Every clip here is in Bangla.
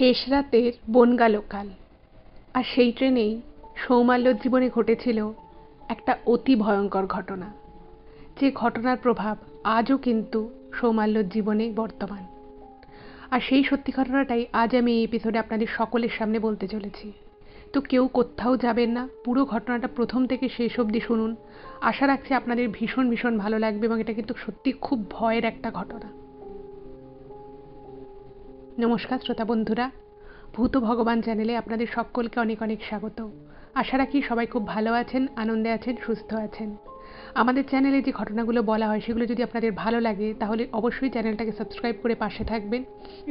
শেষ রাতের বনগা লোকাল। আর সেই ট্রেনেই সৌমাল্যর জীবনে ঘটেছিল একটা অতি ভয়ঙ্কর ঘটনা, যে ঘটনার প্রভাব আজও কিন্তু সৌমাল্যর জীবনে বর্তমান। আর সেই সত্যি ঘটনাটাই আজ আমি এই এপিসোডে আপনাদের সকলের সামনে বলতে চলেছি। তো কেউ কোথাও যাবেন না, পুরো ঘটনাটা প্রথম থেকে শেষ অবধি শুনুন। আশা রাখছি আপনাদের ভীষণ ভীষণ ভালো লাগবে, এবং এটা কিন্তু সত্যি খুব ভয়ের একটা ঘটনা। নমস্কার শ্রোতা বন্ধুরা, ভূত ভগবান চ্যানেলে আপনাদের সকলকে অনেক অনেক স্বাগত। আশা রাখি সবাই খুব ভালো আছেন, আনন্দে আছেন, সুস্থ আছেন। আমাদের চ্যানেলে যে ঘটনাগুলো বলা হয় সেগুলো যদি আপনাদের ভালো লাগে তাহলে অবশ্যই চ্যানেলটাকে সাবস্ক্রাইব করে পাশে থাকবেন,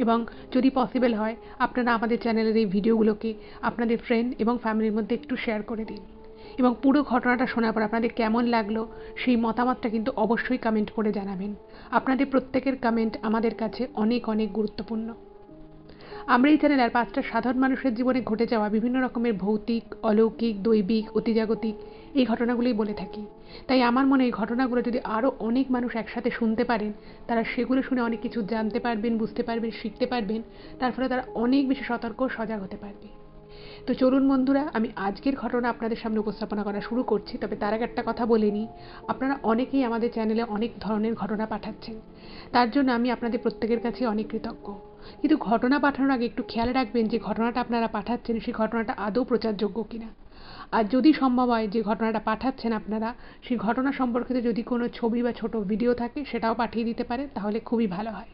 এবং যদি পসিবল হয় আপনারা আমাদের চ্যানেলের এই ভিডিওগুলোকে আপনাদের ফ্রেন্ড এবং ফ্যামিলির মধ্যে একটু শেয়ার করে দিন। এবং পুরো ঘটনাটা শোনার পর আপনাদের কেমন লাগলো সেই মতামতটা কিন্তু অবশ্যই কমেন্ট করে জানাবেন। আপনাদের প্রত্যেকের কমেন্ট আমাদের কাছে অনেক অনেক গুরুত্বপূর্ণ। আমরা এই চ্যানেল আর 5টা সাধারণ মানুষের জীবনে ঘটে যাওয়া বিভিন্ন রকমের ভৌতিক, অলৌকিক, দৈবিক, অতিজাগতিক এই ঘটনাগুলোই বলে থাকি। তাই আমার মনে এই ঘটনাগুলো যদি আরও অনেক মানুষ একসাথে শুনতে পারেন, তারা সেগুলো শুনে অনেক কিছু জানতে পারবেন, বুঝতে পারবেন, শিখতে পারবেন। তার ফলে তারা অনেক বেশি সতর্ক ও সজাগ হতে পারবে। তো চলুন বন্ধুরা, আমি আজকের ঘটনা আপনাদের সামনে উপস্থাপনা করা শুরু করছি। তবে তার আগে একটা কথা বলে নিই, আপনারা অনেকেই আমাদের চ্যানেলে অনেক ধরনের ঘটনা পাঠাচ্ছেন, তার জন্য আমি আপনাদের প্রত্যেকের কাছে অনেক কৃতজ্ঞ। কিন্তু ঘটনা পাঠানোর আগে একটু খেয়াল রাখবেন যে ঘটনাটা আপনারা পাঠাচ্ছেন সেই ঘটনাটা আদৌ প্রচারযোগ্য কিনা। আর যদি সম্ভব হয় যে ঘটনাটা পাঠাচ্ছেন আপনারা, সেই ঘটনা সম্পর্কিত যদি কোনো ছবি বা ছোট ভিডিও থাকে সেটাও পাঠিয়ে দিতে পারেন, তাহলে খুবই ভালো হয়।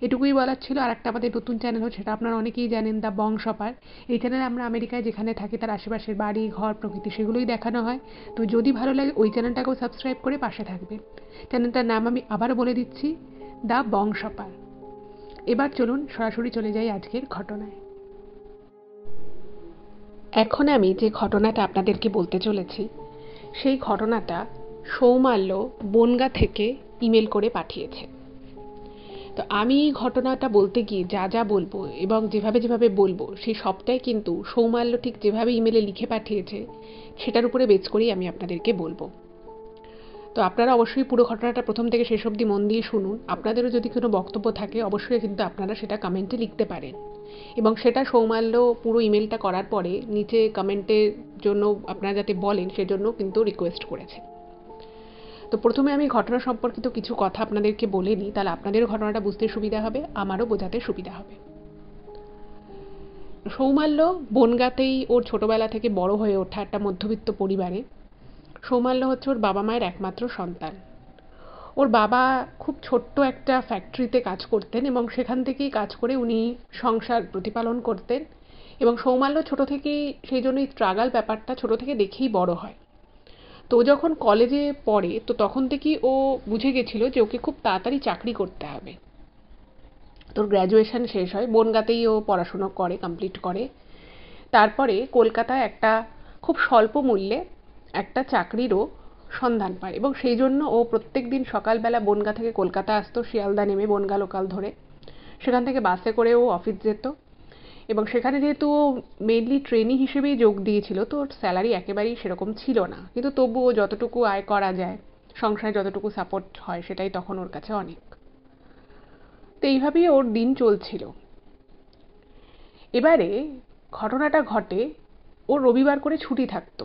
এটুকুই বলার ছিল। আর একটা আমাদের নতুন চ্যানেল হচ্ছে, সেটা আপনারা অনেকেই জানেন, দ্য বংশপার। এই চ্যানেলে আমরা আমেরিকায় যেখানে থাকি তার আশেপাশের বাড়ি, ঘর, প্রকৃতি সেগুলোই দেখানো হয়। তো যদি ভালো লাগে ওই চ্যানেলটাকেও সাবস্ক্রাইব করে পাশে থাকবেন। চ্যানেলটার নাম আমি আবারও বলে দিচ্ছি, দ্য বংশপার। এবার চলুন সরাসরি চলে যাই আজকের ঘটনায়। এখন আমি যে ঘটনাটা আপনাদেরকে বলতে চলেছি সেই ঘটনাটা সৌমাল্য বনগা থেকে ইমেল করে পাঠিয়েছে। তো আমি এই ঘটনাটা বলতে গিয়ে যা যা বলবো এবং যেভাবে যেভাবে বলবো সেই সবটাই কিন্তু সৌমাল্য ঠিক যেভাবে ইমেলে লিখে পাঠিয়েছে সেটার উপরে বেস করেই আমি আপনাদেরকে বলবো। তো আপনারা অবশ্যই পুরো ঘটনাটা প্রথম থেকে শেষ অবধি মন দিয়ে শুনুন। আপনাদেরও যদি কোনো বক্তব্য থাকে অবশ্যই কিন্তু আপনারা সেটা কমেন্টে লিখতে পারেন, এবং সেটা সৌমাল্য পুরো ইমেলটা করার পরে নিচে কমেন্টের জন্য আপনারা যাতে বলেন সেজন্য কিন্তু রিকোয়েস্ট করেছে। তো প্রথমে আমি ঘটনা সম্পর্কিত কিছু কথা আপনাদেরকে বলে নিই, তাহলে আপনাদেরও ঘটনাটা বুঝতে সুবিধা হবে, আমারও বোঝাতে সুবিধা হবে। সৌমাল্য বনগাঁতেই ওর ছোটবেলা থেকে বড় হয়ে ওঠা একটা মধ্যবিত্ত পরিবারে। সৌমাল্য হচ্ছে ওর বাবা মায়ের একমাত্র সন্তান। ওর বাবা খুব ছোট্ট একটা ফ্যাক্টরিতে কাজ করতেন, এবং সেখান থেকেই কাজ করে উনি সংসার প্রতিপালন করতেন। এবং সৌমাল্য ছোট থেকেই সেই জন্য এই স্ট্রাগল ব্যাপারটা ছোট থেকে দেখেই বড় হয়। তো যখন কলেজে পড়ে তো তখন থেকেই ও বুঝে গেছিল যে ওকে খুব তাড়াতাড়ি চাকরি করতে হবে। তোর গ্র্যাজুয়েশন শেষ হয়, বনগাঁতেই ও পড়াশুনো করে, কমপ্লিট করে। তারপরে কলকাতায় একটা খুব স্বল্প মূল্যে একটা চাকরিরও সন্ধান পায়, এবং সেই জন্য ও প্রত্যেক দিন সকালবেলা বনগাঁ থেকে কলকাতা আসতো, শিয়ালদা নেমে বনগা লোকাল ধরে। সেখান থেকে বাসে করে ও অফিস যেত, এবং সেখানে যেহেতু ও মেনলি ট্রেনি হিসেবেই যোগ দিয়েছিল তো ওর স্যালারি একেবারেই সেরকম ছিল না, কিন্তু তবুও যতটুকু আয় করা যায়, সংসারে যতটুকু সাপোর্ট হয় সেটাই তখন ওর কাছে অনেক। তো এইভাবেই ওর দিন চলছিল। এবারে ঘটনাটা ঘটে, ওর রবিবার করে ছুটি থাকতো,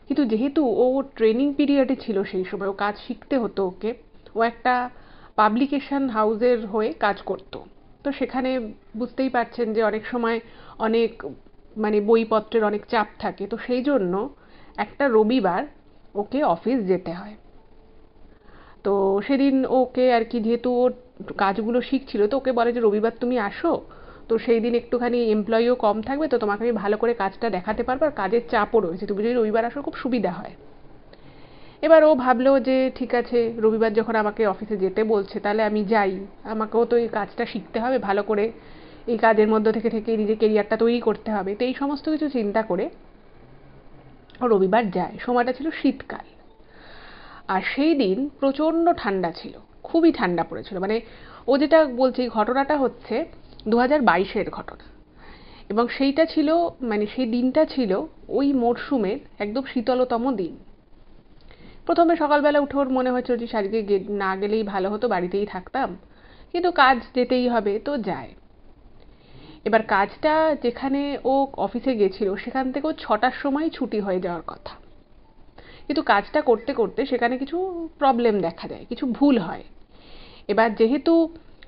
কিন্তু যেহেতু ও ট্রেনিং পিরিয়ডে ছিল সেই সময়, ও কাজ শিখতে হতো ওকে। ও একটা পাবলিকেশন হাউসের হয়ে কাজ করতো। তো সেখানে বুঝতেই পারছেন যে অনেক সময় অনেক বইপত্রের অনেক চাপ থাকে। তো সেই জন্য একটা রবিবার ওকে অফিস যেতে হয়। তো সেদিন ওকে আর কি, যেহেতু ওর কাজগুলো শিখছিল, তো ওকে বলে যে রবিবার তুমি আসো, তো সেই দিন একটুখানি এমপ্লয়িও কম থাকবে, তো তোমাকে আমি ভালো করে কাজটা দেখাতে পারবো, আর কাজের চাপও রয়েছে, তুমি যদি রবিবার আসো খুব সুবিধা হয়। এবার ও ভাবলো যে ঠিক আছে, রবিবার যখন আমাকে অফিসে যেতে বলছে তাহলে আমি যাই, আমাকেও তো এই কাজটা শিখতে হবে ভালো করে, এই কাজের মধ্যে থেকে থেকে নিজের কেরিয়ারটা তৈরি করতে হবে। তো এই সমস্ত কিছু চিন্তা করে ও রবিবার যায়। সময়টা ছিল শীতকাল, আর সেই দিন প্রচণ্ড ঠান্ডা ছিল, খুবই ঠান্ডা পড়েছিল। ও যেটা বলছে ঘটনাটা হচ্ছে 2022-এর ঘটনা, এবং সেইটা ছিল সেই দিনটা ছিল ওই মরশুমের একদম শীতলতম দিন। প্রথমে সকালবেলা উঠে ওর মনে হচ্ছে যে আজকে না গেলেই ভালো হতো, বাড়িতেই থাকতাম, কিন্তু কাজ যেতেই হবে তো যায়। এবার কাজটা যেখানে ও অফিসে গেছিল সেখান থেকে ও 6টার সময় ছুটি হয়ে যাওয়ার কথা, কিন্তু কাজটা করতে করতে সেখানে কিছু প্রবলেম দেখা যায়, কিছু ভুল হয়। এবার যেহেতু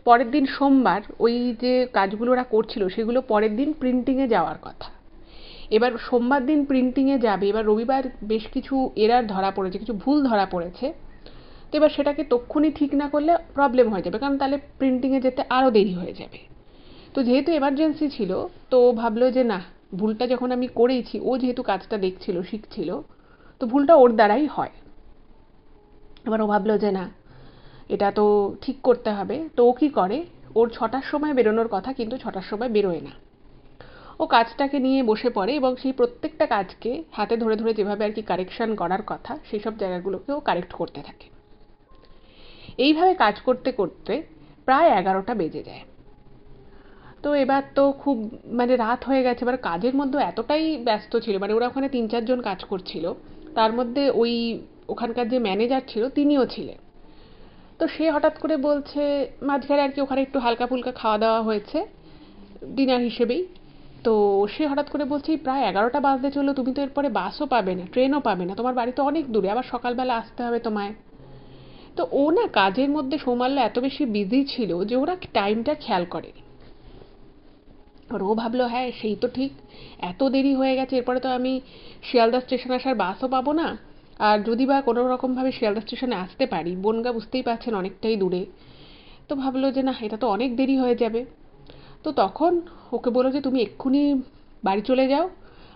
পরের দিন সোমবার, ওই যে কাজগুলো ওরা করছিল সেগুলো পরের দিন প্রিন্টিংয়ে যাওয়ার কথা। এবার সোমবার দিন প্রিন্টিংয়ে যাবে, এবার রবিবার বেশ কিছু এরার ধরা পড়েছে, কিছু ভুল ধরা পড়েছে। তো এবার সেটাকে তক্ষুনি ঠিক না করলে প্রবলেম হয়ে যাবে, কারণ তাহলে প্রিন্টিংয়ে যেতে আরও দেরি হয়ে যাবে। তো যেহেতু এমার্জেন্সি ছিল, তো ও ভাবলো যে না, ভুলটা যখন আমি করেইছি, ও যেহেতু কাজটা দেখছিল, শিখছিল, তো ভুলটা ওর দ্বারাই হয়। এবার ও ভাবলো যে না, এটা তো ঠিক করতে হবে। তো ও কী করে, ওর 6টার সময় বেরোনোর কথা, কিন্তু 6টার সময় বেরোয় না। ও কাজটাকে নিয়ে বসে পড়ে এবং সেই প্রত্যেকটা কাজকে হাতে ধরে ধরে যেভাবে আর কি কারেকশন করার কথা, সেই সব জায়গাগুলোকে ও কারেক্ট করতে থাকে। এইভাবে কাজ করতে করতে প্রায় 11টা বেজে যায়। তো এবার তো খুব মানে রাত হয়ে গেছে, এবার কাজের মধ্যে এতটাই ব্যস্ত ছিল, মানে ওরা ওখানে 3-4 জন কাজ করছিল, তার মধ্যে ওখানকার যে ম্যানেজার ছিল তিনিও ছিলেন। তো সে হঠাৎ করে বলছে, মাঝখানে আর কি ওখানে একটু হালকা ফুলকা খাওয়া দাওয়া হয়েছে ডিনার হিসেবেই, তো সে হঠাৎ করে বলছে প্রায় 11টা বাজতে চললো, তুমি তো এরপরে বাসও পাবে না, ট্রেনও পাবে না, তোমার বাড়ি তো অনেক দূরে, আবার সকালবেলা আসতে হবে তোমায়। তো ও না কাজের মধ্যে সৌমাল্য এত বেশি বিজি ছিল যে ওরা টাইমটা খেয়াল করেনি। আর ও ভাবলো হ্যাঁ সেই তো ঠিক, এত দেরি হয়ে গেছে, এরপরে তো আমি শিয়ালদা স্টেশন আসার বাসও পাবো না। আর যদি বা কোনো রকমভাবে শিয়ালদা স্টেশনে আসতে পারি, বনগা বুঝতেই পারছেন অনেকটাই দূরে, তো ভাবলো যে না, এটা তো অনেক দেরি হয়ে যাবে। তো তখন ওকে বললো যে তুমি এক্ষুনি বাড়ি চলে যাও,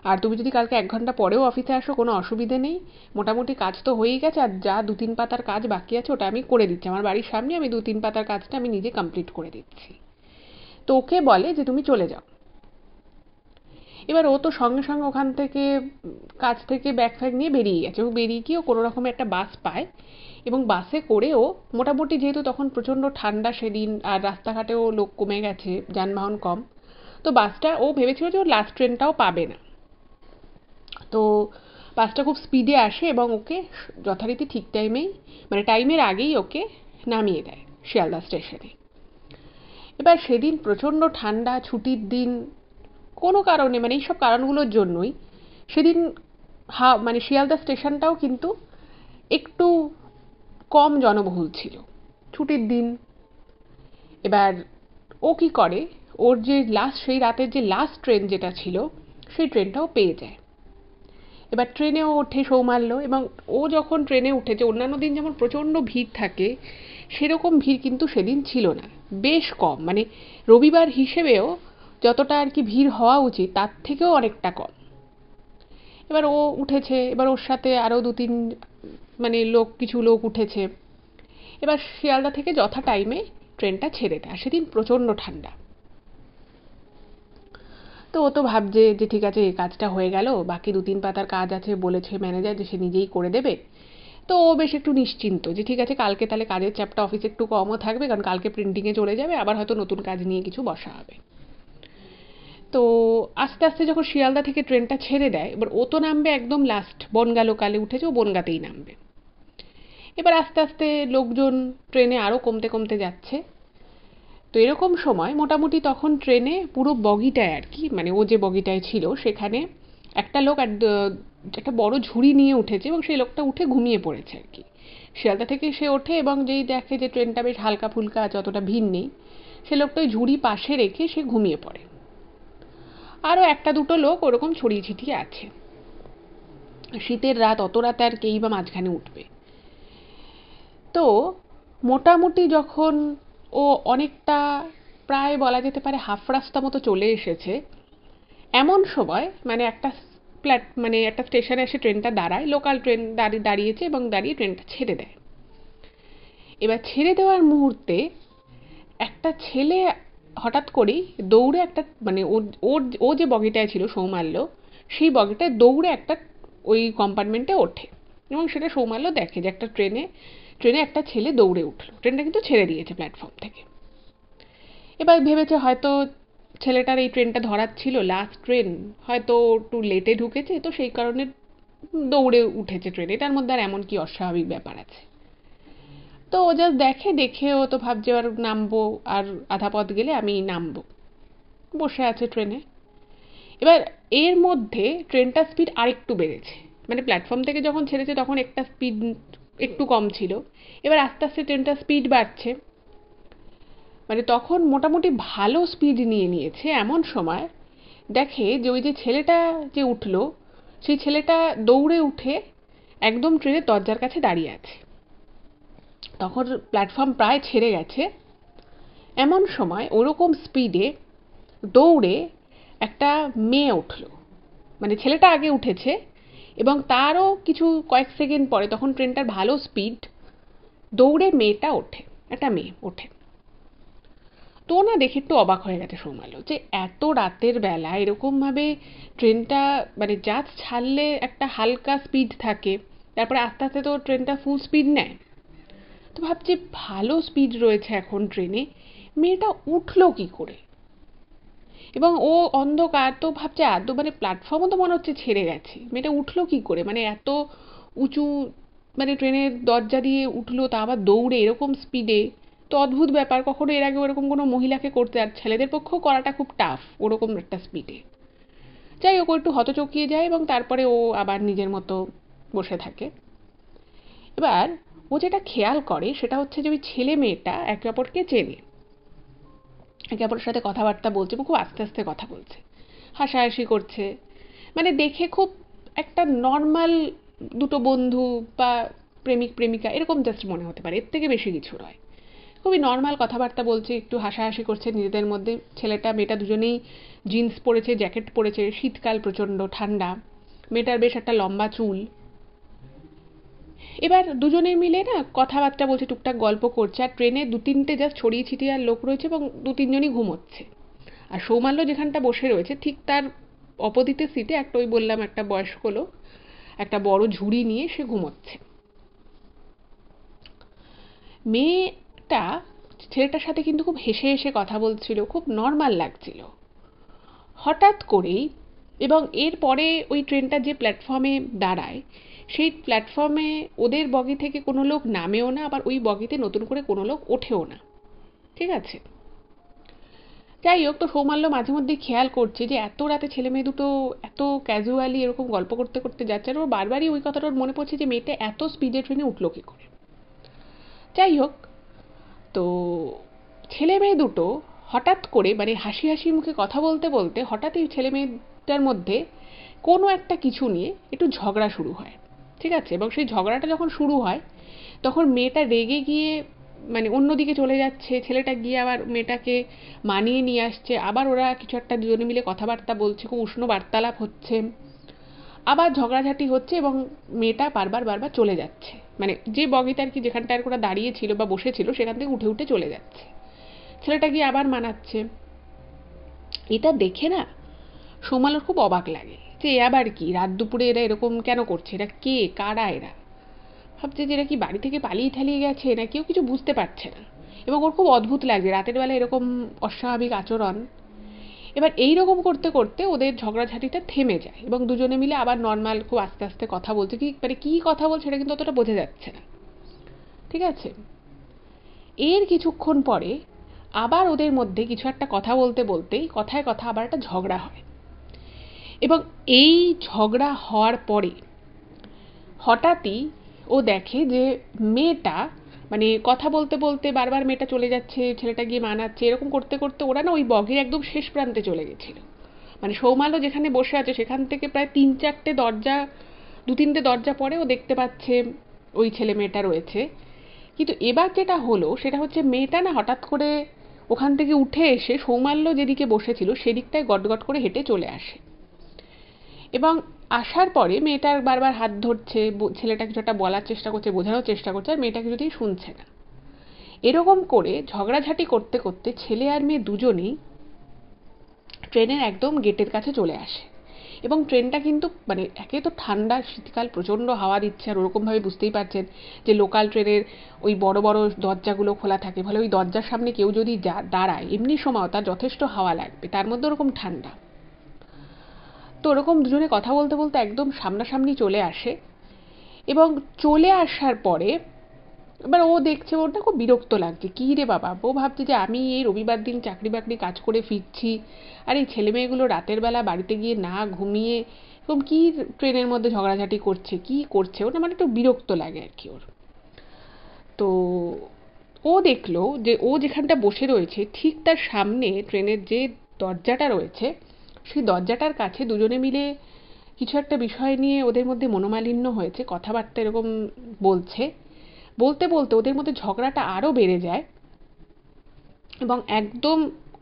আর তুমি যদি কালকে 1 ঘন্টা পরেও অফিসে আসো কোনো অসুবিধে নেই, মোটামুটি কাজ তো হয়েই গেছে, আর যা 2-3 পাতার কাজ বাকি আছে ওটা আমি করে দিচ্ছি, আমার বাড়ির সামনে আমি 2-3 পাতার কাজটা আমি নিজে কমপ্লিট করে দিচ্ছি। তো ওকে বলে যে তুমি চলে যাও। এবার ও তো সঙ্গে সঙ্গে ওখান থেকে কাজ থেকে ব্যাগ ফ্যাগ নিয়ে বেরিয়ে গেছে, ও বেরিয়ে গিয়ে কোনো রকমের একটা বাস পায়, এবং বাসে করেও মোটামুটি, যেহেতু তখন প্রচণ্ড ঠান্ডা সেদিন আর রাস্তাঘাটেও লোক কমে গেছে, যানবাহন কম, তো বাসটা ও ভেবেছিল যে ওর লাস্ট ট্রেনটাও পাবে না। তো বাসটা খুব স্পিডে আসে এবং ওকে যথারীতি ঠিক টাইমেই, মানে টাইমের আগেই ওকে নামিয়ে দেয় শিয়ালদা স্টেশনে। এবার সেদিন প্রচণ্ড ঠান্ডা, ছুটির দিন, কোনো কারণে মানে এইসব কারণগুলোর জন্যই সেদিন মানে শিয়ালদা স্টেশনটাও কিন্তু একটু কম জনবহুল ছিল, ছুটির দিন। এবার ও কি করে, ওর যে সেই রাতের যে লাস্ট ট্রেন যেটা ছিল, সেই ট্রেনটাও পেয়ে যায়। এবার ট্রেনেও ওঠে সৌমাল্য, এবং ও যখন ট্রেনে উঠেছে, অন্যান্য দিন যেমন প্রচণ্ড ভিড় থাকে সেরকম ভিড় কিন্তু সেদিন ছিল না, বেশ কম, মানে রবিবার হিসেবেও যতটা আর কি ভিড় হওয়া উচিত তার থেকেও অনেকটা কম। এবার ও উঠেছে, এবার ওর সাথে আরও 2-3 মানে কিছু লোক উঠেছে। এবার শিয়ালদা থেকে যথা টাইমে ট্রেনটা ছেড়ে দেয়, সেদিন প্রচণ্ড ঠান্ডা। তো ও তো ভাবছে যে ঠিক আছে, এই কাজটা হয়ে গেল, বাকি 2-3 পাতার কাজ আছে, বলেছে ম্যানেজার যে সে নিজেই করে দেবে। তো ও বেশ একটু নিশ্চিন্ত যে ঠিক আছে, কালকে তাহলে কাজের চাপটা অফিসে একটু কমও থাকবে, কারণ কালকে প্রিন্টিংয়ে চলে যাবে, আবার হয়তো নতুন কাজ নিয়ে কিছু বসা হবে। তো আস্তে আস্তে যখন শিয়ালদা থেকে ট্রেনটা ছেড়ে দেয়, এবার ও তো নামবে একদম লাস্ট, বনগা লোকালে উঠেছে, ও বনগাতেই নামবে। এবার আস্তে আস্তে লোকজন ট্রেনে আরও কমতে কমতে যাচ্ছে। তো এরকম সময় মোটামুটি তখন ট্রেনে পুরো বগিটায় আর কি, মানে ও যে বগিটায় ছিল সেখানে একটা লোক একটা বড় ঝুড়ি নিয়ে উঠেছে, এবং সেই লোকটা উঠে ঘুমিয়ে পড়েছে আর কি। শিয়ালদা থেকে সে ওঠে এবং যেই দেখে যে ট্রেনটা বেশ হালকা ফুলকা আছে, অতটা ভিড় নেই, সে লোকটা ওই ঝুড়ি পাশে রেখে সে ঘুমিয়ে পড়ে। আরও 1-2 লোক ওরকম ছড়িয়ে ছিটিয়ে আছে। শীতের রাত, অত রাতে আর কেই বা মাঝখানে উঠবে। তো মোটামুটি যখন ও অনেকটা, প্রায় বলা যেতে পারে হাফ রাস্তা মতো চলে এসেছে, এমন সময় মানে মানে একটা স্টেশনে এসে ট্রেনটা দাঁড়ায়, লোকাল ট্রেন দাঁড়িয়েছে, এবং দাঁড়িয়ে ট্রেনটা ছেড়ে দেয়। এবার ছেড়ে দেওয়ার মুহূর্তে একটা ছেলে হঠাৎ করেই দৌড়ে একটা, মানে ও যে বগিটায় ছিল সৌমাল্য, সেই বগিটায় দৌড়ে একটা ওই কম্পার্টমেন্টে ওঠে, এবং সেটা সৌমাল্য দেখে যে একটা ট্রেনে একটা ছেলে দৌড়ে উঠলো, ট্রেনটা কিন্তু ছেড়ে দিয়েছে প্ল্যাটফর্ম থেকে। এবার ভেবেছে হয়তো ছেলেটার এই ট্রেনটা ধরার ছিল, লাস্ট ট্রেন, হয়তো একটু লেটে ঢুকেছে, তো সেই কারণে দৌড়ে উঠেছে ট্রেনে, এটার মধ্যে আর এমন কি অস্বাভাবিক ব্যাপার আছে। তো ও জাস্ট দেখে ও তো ভাবছে আর নামবো, আর আধা পথ গেলে আমি নামবো, বসে আছে ট্রেনে। এবার এর মধ্যে ট্রেনটার স্পিড আরেকটু বেড়েছে, মানে প্ল্যাটফর্ম থেকে যখন ছেড়েছে তখন একটা স্পিড একটু কম ছিল, এবার আস্তে আস্তে ট্রেনটার স্পিড বাড়ছে, মানে তখন মোটামুটি ভালো স্পিড নিয়ে নিয়েছে। এমন সময় দেখে যে ওই যে ছেলেটা যে উঠলো, সেই ছেলেটা দৌড়ে উঠে একদম ট্রেনের দরজার কাছে দাঁড়িয়ে আছে। তখন প্ল্যাটফর্ম প্রায় ছেড়ে গেছে। এমন সময় ওরকম স্পিডে দৌড়ে একটা মেয়ে উঠলো, মানে ছেলেটা আগে উঠেছে এবং তারও কিছু কয়েক সেকেন্ড পরে, তখন ট্রেনটার ভালো স্পিড, দৌড়ে মেয়েটা ওঠে, একটা মেয়ে ওঠে। তো না দেখে একটু অবাক হয়ে গেছে সৌমাল্য, যে এত রাতের বেলা এরকমভাবে ট্রেনটা মানে জাস্ট ছাড়লে একটা হালকা স্পিড থাকে, তারপরে আস্তে আস্তে তো ট্রেনটা ফুল স্পিড নেয়। তো ভাবছি ভালো স্পিড রয়েছে এখন ট্রেনে, মেয়েটা উঠলো কি করে? এবং ও অন্ধকার, তো ভাবছে আদৌ মানে প্ল্যাটফর্মও তো মনে হচ্ছে ছেড়ে গেছে, মেয়েটা উঠলো কি করে, মানে এত উঁচু, মানে ট্রেনের দরজা দিয়ে উঠলো, তা আবার দৌড়ে এরকম স্পিডে। তো অদ্ভুত ব্যাপার, কখনো এর আগে ওরকম কোনো মহিলাকে করতে, আর ছেলেদের পক্ষেও করাটা খুব টাফ ওরকম একটা স্পিডে। যাই হোক, ও একটু হতচকিয়ে যায় এবং তারপরে ও আবার নিজের মতো বসে থাকে। এবার ও যেটা খেয়াল করে সেটা হচ্ছে যে ওই ছেলে মেয়েটা একে অপরকে চেনে, একে অপরের সাথে কথাবার্তা বলছে এবং খুব আস্তে আস্তে কথা বলছে, হাসাহাসি করছে, মানে দেখে খুব একটা নর্মাল দুটো বন্ধু বা প্রেমিক প্রেমিকা এরকম জাস্ট মনে হতে পারে, এর থেকে বেশি কিছু নয়। খুবই নর্মাল কথাবার্তা বলছে, একটু হাসাহাসি করছে নিজেদের মধ্যে। ছেলেটা মেয়েটা দুজনেই জিন্স পরেছে, জ্যাকেট পরেছে, শীতকাল প্রচণ্ড ঠান্ডা, মেয়েটার বেশ একটা লম্বা চুল। এবার দুজনে মিলে না কথাবার্তা বলছে, টুকটাক গল্প করছে, আর ট্রেনে দু তিনটে জাস্ট ছড়িয়ে ছিটিয়ে আর লোক রয়েছে এবং দু তিনজনই ঘুমোচ্ছে। আর সৌমাল্য যেখানটা বসে রয়েছে ঠিক তার অপোজিটে সিটে একটা, ওই বললাম একটা বয়স্ক লোক একটা বড় ঝুড়ি নিয়ে সে ঘুমোচ্ছে। মেয়েটা ছেলেটার সাথে কিন্তু খুব হেসে হেসে কথা বলছিল, খুব নর্মাল লাগছিল। হঠাৎ করেই, এবং এরপরে ওই ট্রেনটা যে প্ল্যাটফর্মে দাঁড়ায় সেই প্ল্যাটফর্মে ওদের বগি থেকে কোনো লোক নামেও না, আবার ওই বগিতে নতুন করে কোনো লোক ওঠেও না, ঠিক আছে? যাই হোক, তো সৌমাল্য মাঝে মধ্যেই খেয়াল করছে যে এত রাতে ছেলে মেয়ে দুটো এত ক্যাজুয়ালি এরকম গল্প করতে করতে যাচ্ছে, আর ওর বারবারই ওই কথাটা ওর মনে পড়ছে যে মেয়েটা এত স্পিডে ট্রেনে উঠলো কি করে। যাই হোক, তো ছেলে মেয়ে দুটো হঠাৎ করে, মানে হাসি হাসি মুখে কথা বলতে বলতে হঠাৎই ছেলে মেয়েটার মধ্যে কোনো একটা কিছু নিয়ে একটু ঝগড়া শুরু হয়, ঠিক আছে? এবং সেই ঝগড়াটা যখন শুরু হয় তখন মেয়েটা রেগে গিয়ে মানে অন্যদিকে চলে যাচ্ছে, ছেলেটা গিয়ে আবার মেয়েটাকে মানিয়ে নিয়ে আসছে, আবার ওরা কিছু একটা দুজনে মিলে কথাবার্তা বলছে, খুব উষ্ণ বার্তালাপ হচ্ছে, আবার ঝগড়াঝাটি হচ্ছে এবং মেয়েটা বারবার বারবার চলে যাচ্ছে, মানে যে বগিতে আর কি যেখানটায় ওরা দাঁড়িয়ে ছিল বা বসেছিল সেখান থেকে উঠে উঠে চলে যাচ্ছে। ছেলেটা গিয়ে আবার মানাচ্ছে। এটা দেখে না সৌমাল্যর খুব অবাক লাগে যে এ আবার কি, রাত দুপুরে এরা এরকম কেন করছে, এরা কে, কারা এরা? ভাবছে যে এরা কি বাড়ি থেকে পালিয়ে ঠালিয়ে গেছে, না কেউ কিছু বুঝতে পারছে না। এবং ওর খুব অদ্ভুত লাগছে রাতের বেলা এরকম অস্বাভাবিক আচরণ। এবার এই রকম করতে করতে ওদের ঝগড়াঝাটিটা থেমে যায় এবং দুজনে মিলে আবার নর্মাল খুব আস্তে আস্তে কথা বলছে, কি মানে কি কথা বলছে সেটা কিন্তু অতটা বোঝা যাচ্ছে না, ঠিক আছে? এর কিছুক্ষণ পরে আবার ওদের মধ্যে কিছু একটা কথা বলতে বলতেই কথায় কথা আবার একটা ঝগড়া হয়। এবং এই ঝগড়া হওয়ার পরে হঠাৎই ও দেখে যে মেয়েটা, মানে কথা বলতে বলতে বারবার মেয়েটা চলে যাচ্ছে, ছেলেটা গিয়ে মানাচ্ছে, এরকম করতে করতে ওরা না ওই বগির একদম শেষ প্রান্তে চলে গেছিল। মানে সৌমাল্য যেখানে বসে আছে সেখান থেকে প্রায় দু তিনটে দরজা পরে ও দেখতে পাচ্ছে ওই ছেলে মেয়েটা রয়েছে। কিন্তু এবার যেটা হলো সেটা হচ্ছে মেয়েটা না হঠাৎ করে ওখান থেকে উঠে এসে সৌমাল্য যেদিকে বসেছিল সেদিকটায় গটগট করে হেঁটে চলে আসে। এবং আসার পরে মেয়েটার বারবার হাত ধরছে, ছেলেটা কিছু একটা বলার চেষ্টা করছে, বোঝানোর চেষ্টা করছে, আর মেয়েটা কিছুতেই শুনছে না। এরকম করে ঝগড়াঝাটি করতে করতে ছেলে আর মেয়ে দুজনেই ট্রেনের একদম গেটের কাছে চলে আসে। এবং ট্রেনটা কিন্তু মানে একে তো ঠান্ডা, শীতকাল, প্রচণ্ড হাওয়া দিচ্ছে, আর ওরকমভাবে বুঝতেই পারছেন যে লোকাল ট্রেনের ওই বড় বড় দরজাগুলো খোলা থাকে, ফলে ওই দরজার সামনে কেউ যদি দাঁড়ায় এমনি সময় তার যথেষ্ট হাওয়া লাগবে, তার মধ্যে ওরকম ঠান্ডা। তো ওরকম দুজনে কথা বলতে বলতে একদম সামনাসামনি চলে আসে। এবং চলে আসার পরে এবার ও দেখছে, ওটা খুব বিরক্ত লাগছে, কী রে বাবা, ও ভাবছে যে আমি এই রবিবার দিন চাকরি বাকরি কাজ করে ফিরছি, আর এই ছেলেমেয়েগুলো রাতের বেলা বাড়িতে গিয়ে না ঘুমিয়ে এরকম কী ট্রেনের মধ্যে ঝগড়াঝাটি করছে, কী করছে, ওটা মানে একটু বিরক্ত লাগে আর কি ওর। তো ও দেখলো যে ও যেখানটা বসে রয়েছে ঠিক তার সামনে ট্রেনের যে দরজাটা রয়েছে, সেই দরজাটার কাছে দুজনে মিলে কিছু একটা বিষয় নিয়ে ওদের মধ্যে মনোমালিন্য হয়েছে, কথাবার্তা এরকম বলছে। বলতে বলতে ওদের মধ্যে ঝগড়াটা আরও বেড়ে যায়, এবং একদম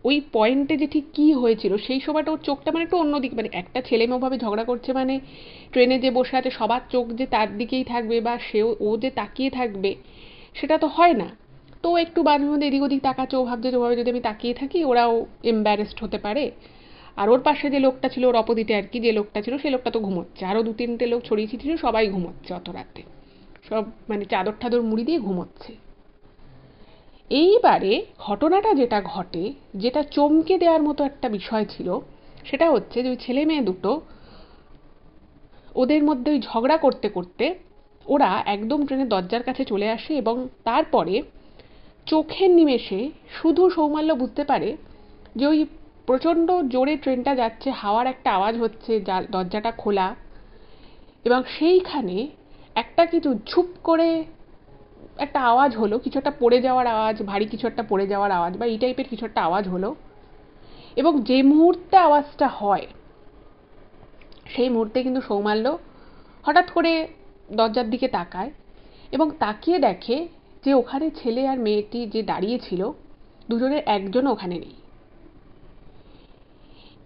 ওই পয়েন্টে যে ঠিক কী হয়েছিল সেই সময়টা ওর চোখটা মানে একটু অন্যদিকে, মানে একটা ছেলে মেয়েভাবে ঝগড়া করছে মানে ট্রেনে যে বসে আছে সবার চোখ যে তার দিকেই থাকবে বা ও যে তাকিয়ে থাকবে সেটা তো হয় না। তো একটু মাঝে মধ্যে এদিক ওদিক তাকাচ্ছে, ও ভাবছে যে ওভাবে যদি আমি তাকিয়ে থাকি ওরাও এম্বারেসড হতে পারে। আর ওর পাশে যে লোকটা ছিল, ওর অপোজিটে আর কি যে লোকটা ছিল, সেই লোকটা তো ঘুমোচ্ছে, আরও দু তিনটে লোক ছড়িয়ে ছিটিয়ে সবাই ঘুমোচ্ছে অত রাতে, সব মানে চাদর টাদর মুড়ি দিয়ে ঘুমোচ্ছে। এইবারে ঘটনাটা যেটা ঘটে, যেটা চমকে দেওয়ার মতো একটা বিষয় ছিল, সেটা হচ্ছে যে ওই ছেলে মেয়ে দুটো ওদের মধ্যে ওই ঝগড়া করতে করতে ওরা একদম ট্রেনের দরজার কাছে চলে আসে, এবং তারপরে চোখের নিমেষে শুধু সৌমাল্য বুঝতে পারে যে ওই প্রচণ্ড জোরে ট্রেনটা যাচ্ছে, হাওয়ার একটা আওয়াজ হচ্ছে, দরজাটা খোলা, এবং সেইখানে একটা কিছু ঝুপ করে একটা আওয়াজ হলো, কিছু একটা পড়ে যাওয়ার আওয়াজ, ভারী কিছু একটা পড়ে যাওয়ার আওয়াজ বা এই টাইপের কিছু একটা আওয়াজ হলো। এবং যে মুহূর্তে আওয়াজটা হয় সেই মুহূর্তে কিন্তু সৌমাল্য হঠাৎ করে দরজার দিকে তাকায়, এবং তাকিয়ে দেখে যে ওখানে ছেলে আর মেয়েটি যে দাঁড়িয়ে ছিল দুজনের একজনও ওখানে নেই।